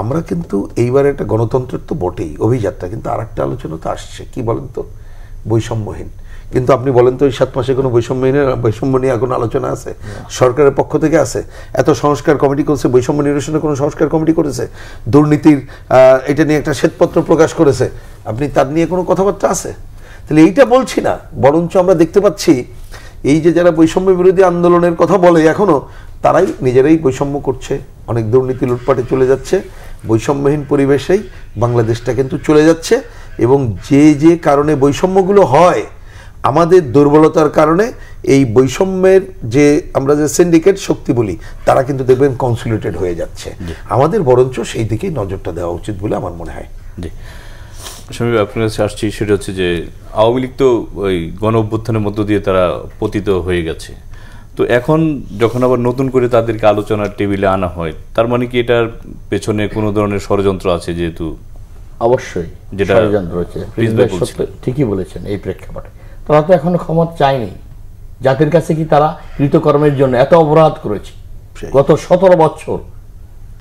আমরা কিন্তু এইবারে একটা গণতন্ত্রের তো বটেই অভিযাত্রা, কিন্তু আর একটা আলোচনা তো আসছে, কি বলেন তো, বৈষম্যহীন। কিন্তু আপনি বলেন তো এই 7 মাসে কোনো বৈষম্য নিয়ে এখন আলোচনা আছে? সরকারের পক্ষ থেকে আছে? এত সংস্কার কমিটি করেছে, বৈষম্য নিরসনে কোনো সংস্কার কমিটি করেছে? দুর্নীতির এটা নিয়ে একটা শ্বেতপত্র প্রকাশ করেছে, আপনি তার নিয়ে কোনো কথাবার্তা আছে? তাহলে এইটা বলছি না, বরঞ্চ আমরা দেখতে পাচ্ছি এই যে যারা বৈষম্য বিরোধী আন্দোলনের কথা বলে এখনো, তারাই নিজেরাই বৈষম্য করছে, অনেক দুর্নীতি লুটপাটে চলে যাচ্ছে, বৈষম্যহীন পরিবেশেই বাংলাদেশটা কিন্তু চলে যাচ্ছে। এবং যে কারণে বৈষম্যগুলো হয়, আমাদের দুর্বলতার কারণে এই বৈষম্যের যে আমরা যে সিন্ডিকেট শক্তি বলি, তারা কিন্তু দেখবেন কনসোলিডেটেড হয়ে যাচ্ছে। আমাদের বরঞ্চ সেই দিকেই নজরটা দেওয়া উচিত বলে আমার মনে হয়। আমি আপনার কাছে আসছি, সেটা হচ্ছে যে আওয়ামী লীগ তো ওই গণ অভ্যুত্থানের মধ্য দিয়ে তারা পতিত হয়ে গেছে, তো এখন যখন আবার নতুন করে তাদেরকে আলোচনার টেবিলে আনা হয়, তার মানে কি এটার পেছনে কোনো ধরনের ষড়যন্ত্র আছে? যেহেতু অবশ্যই যেটা ষড়যন্ত্র হচ্ছে, ঠিকই বলেছেন। এই প্রেক্ষাপটে তারা তো এখনো ক্ষমতা চায়নি। জাতির কাছে কি তারা কৃতকর্মের জন্য এত অপরাধ করেছে গত 17 বছর,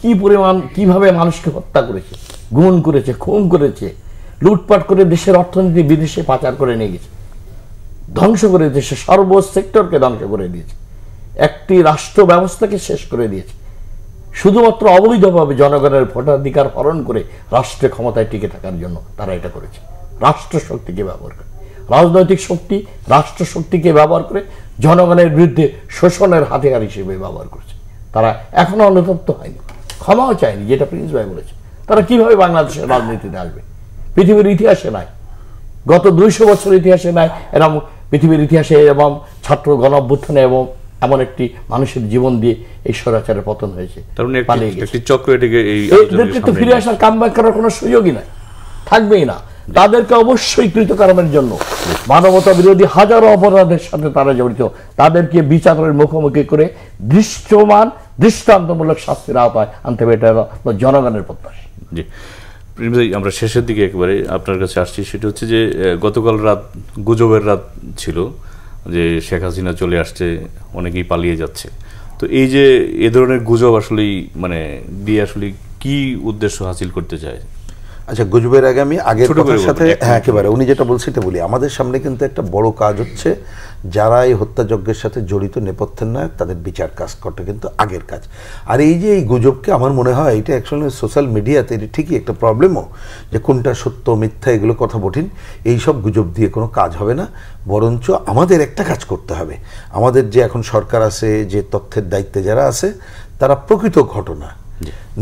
কি পরিমাণ কিভাবে মানুষকে হত্যা করেছে, গুম করেছে, খুন করেছে, লুটপাট করে দেশের অর্থনীতি বিদেশে পাচার করে নিয়ে গেছে, ধ্বংস করে দেশের সর্ব সেক্টরকে ধ্বংস করে দিয়েছে, একটি রাষ্ট্র ব্যবস্থাকে শেষ করে দিয়েছে, শুধুমাত্র অবৈধভাবে জনগণের ভোটাধিকার হরণ করে রাষ্ট্রের ক্ষমতায় টিকে থাকার জন্য তারা এটা করেছে। রাষ্ট্র শক্তিকে ব্যবহার করে, রাজনৈতিক শক্তি রাষ্ট্র শক্তিকে ব্যবহার করে জনগণের বিরুদ্ধে শোষণের হাতিয়ার হিসেবে ব্যবহার করছে। তারা এখনো অনুতপ্ত হয়নি, ক্ষমাও চায়নি, যেটা প্রিন্স ভাই বলেছে। তারা কিভাবে বাংলাদেশের রাজনীতিতে আসবে? পৃথিবীর ইতিহাসে নাই, গত 200 বছর ইতিহাসে নাই এরকম পৃথিবীর ইতিহাসে এবং ছাত্র গণ অভ্যুত্থানে এবং এমন একটি মানুষের জীবন দিয়ে এই স্বৈরাচারের পতন হয়েছে। ফিরে আসার কামব্যাক করার কোনো সুযোগই নাই, থাকবেই না। তাদেরকে অবশ্যই কৃতকর্মের জন্য মানবতা বিরোধী হাজারো অপরাধের সাথে তারা জড়িত, তাদেরকে বিচারের মুখোমুখি করে দৃষ্টান্তমূলক শাস্তির আওতায় আনতে হবে, এটা জনগণের প্রত্যাশা। জি, আমরা শেষের দিকে একেবারে আপনার কাছে আসছি। সেটা হচ্ছে যে গতকাল রাত গুজবের রাত ছিল যে শেখ হাসিনা চলে আসছে, অনেকেই পালিয়ে যাচ্ছে। তো এই যে এ ধরনের গুজব আসলে মানে দিয়ে আসলে কি উদ্দেশ্য হাসিল করতে চায়? আচ্ছা, গুজবের আগে আমি আগের কথার সাথে একেবারে উনি যেটা বলছে এটা বলি। আমাদের সামনে কিন্তু একটা বড় কাজ হচ্ছে, যারা এই হত্যাযজ্ঞের সাথে জড়িত নেপথ্যের নায়ক তাদের বিচার কাজ করতে কিন্তু আগের কাজ। আর এই যে এই গুজবকে আমার মনে হয় এটা অ্যাকচুয়ালি সোশ্যাল মিডিয়াতে এটা ঠিকই একটা প্রবলেমও, যে কোনটা সত্য মিথ্যা এগুলো কথা বঠিন। এই সব গুজব দিয়ে কোনো কাজ হবে না, বরঞ্চ আমাদের একটা কাজ করতে হবে। আমাদের যে এখন সরকার আছে, যে তথ্যের দায়িত্বে যারা আছে, তারা প্রকৃত ঘটনা,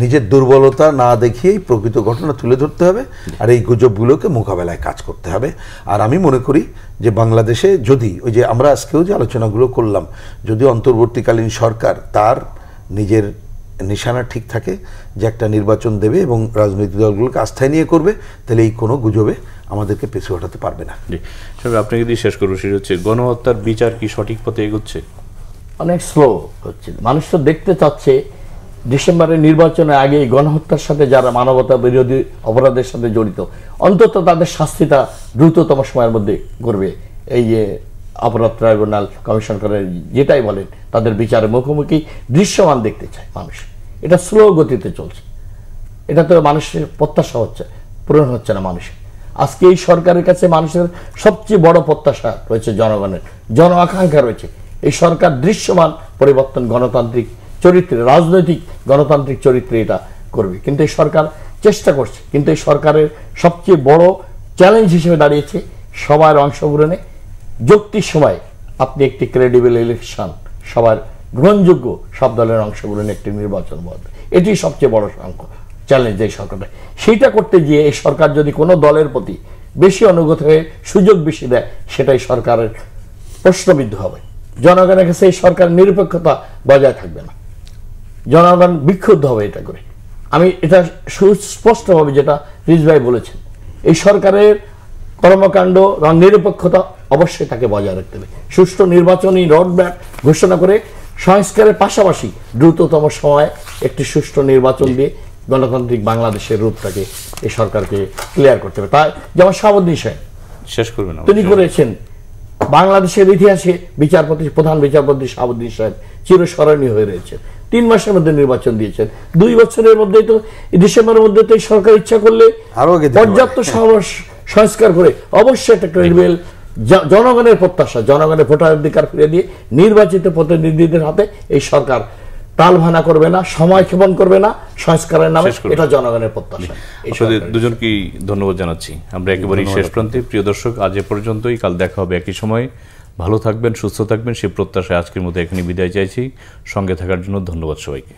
নিজের দুর্বলতা না দেখিয়েই প্রকৃত ঘটনা তুলে ধরতে হবে, আর এই গুজবগুলোকে মোকাবেলায় কাজ করতে হবে। আর আমি মনে করি যে বাংলাদেশে যদি ওই যে আমরা আজকেও যে আলোচনাগুলো করলাম, যদি অন্তর্বর্তীকালীন সরকার তার নিজের নিশানা ঠিক থাকে যে একটা নির্বাচন দেবে এবং রাজনৈতিক দলগুলোকে আস্থায় নিয়ে করবে, তাহলে এই কোনো গুজবে আমাদেরকে পিছু হটাতে পারবে না। জি, আপনি যদি শেষ করবো, সেটা হচ্ছে গণহত্যার বিচার কি সঠিক পথে এগোচ্ছে? অনেক স্লো হচ্ছে। মানুষ তো দেখতে চাচ্ছে ডিসেম্বরের নির্বাচনের আগে গণহত্যার সাথে যারা মানবতা বিরোধী অপরাধের সাথে জড়িত, অন্তত তাদের শাস্তিটা দ্রুততম সময়ের মধ্যে করবে। এই যে অপরাধ ট্রাইব্যুনাল কমিশন করে যেটাই বলেন, তাদের বিচারের মুখোমুখি দৃশ্যমান দেখতে চায় মানুষ। এটা স্লো গতিতে চলছে, এটা তো মানুষের প্রত্যাশা হচ্ছে, পূরণ হচ্ছে না মানুষের। আজকে এই সরকারের কাছে মানুষের সবচেয়ে বড় প্রত্যাশা রয়েছে, জনগণের জন আকাঙ্ক্ষা রয়েছে। এই সরকার দৃশ্যমান পরিবর্তন, গণতান্ত্রিক চরিত্রে, রাজনৈতিক গণতান্ত্রিক চরিত্রে এটা করবে। কিন্তু এই সরকার চেষ্টা করছে, কিন্তু এই সরকারের সবচেয়ে বড় চ্যালেঞ্জ হিসেবে দাঁড়িয়েছে সবার অংশগ্রহণে যৌক্তিক সময় আপনি একটি ক্রেডিবল ইলেকশন, সবার গ্রহণযোগ্য সব দলের অংশগ্রহণে একটি নির্বাচন বন্ধ, এটি সবচেয়ে বড় চ্যালেঞ্জ এই সরকারটা। সেইটা করতে গিয়ে এই সরকার যদি কোনো দলের প্রতি বেশি অনুগত হয়ে সুযোগ বেশি দেয়, সেটাই সরকারের প্রশ্নবিদ্ধ হবে। জনগণের কাছে এই সরকারের নিরপেক্ষতা বজায় থাকবে না, জনগণ বিক্ষুব্ধ হবে এটা করে। আমি এটা সুস্পষ্টভাবে যেটা রিজ ভাই বলেছেন, এই সরকারের কর্মকাণ্ড এবং নিরপেক্ষতা অবশ্যই তাকে বজায় রাখতে হবে। সুষ্ঠু নির্বাচনী রোডম্যাপ ঘোষণা করে সংস্কারের পাশাপাশি দ্রুততম সময়ে একটি সুষ্ঠু নির্বাচন দিয়ে গণতান্ত্রিক বাংলাদেশের রূপটাকে এই সরকারকে ক্লিয়ার করতে হবে। তাই যেমন শাহাবুদ্দিন সাহেব শেষ করবেন, তিনি করেছেন। বাংলাদেশের ইতিহাসে প্রধান বিচারপতি শাহাবুদ্দিন সাহেব চিরস্মরণীয় হয়ে রয়েছে। 3 মাসের মধ্যে নির্বাচন দিয়েছেন, 2 বছরের মধ্যে তো ডিসেম্বরের মধ্যে তো সরকার ইচ্ছা করলে পর্যাপ্ত সংস্কার করে অবশ্যই একটা ক্রেডিবল জনগণের প্রত্যাশা, জনগণের ভোটাধিকার ফিরে দিয়ে নির্বাচিত প্রতিনিধিদের হাতে এই সরকার তালভানা করবে না, সময় ক্ষেপণ করবে না সংস্কারের নামে, এটা জনগণের প্রত্যাশা। দুজনকেই ধন্যবাদ জানাচ্ছি। আমরা একেবারেই শেষ প্রান্তে। প্রিয় দর্শক, আজ এ পর্যন্তই। কাল দেখা হবে একই সময়। ভালো থাকবেন, সুস্থ থাকবেন, সেই প্রত্যাশায় আজকের মতো এখানে বিদায় চাইছি। সঙ্গে থাকার জন্য ধন্যবাদ সবাইকে।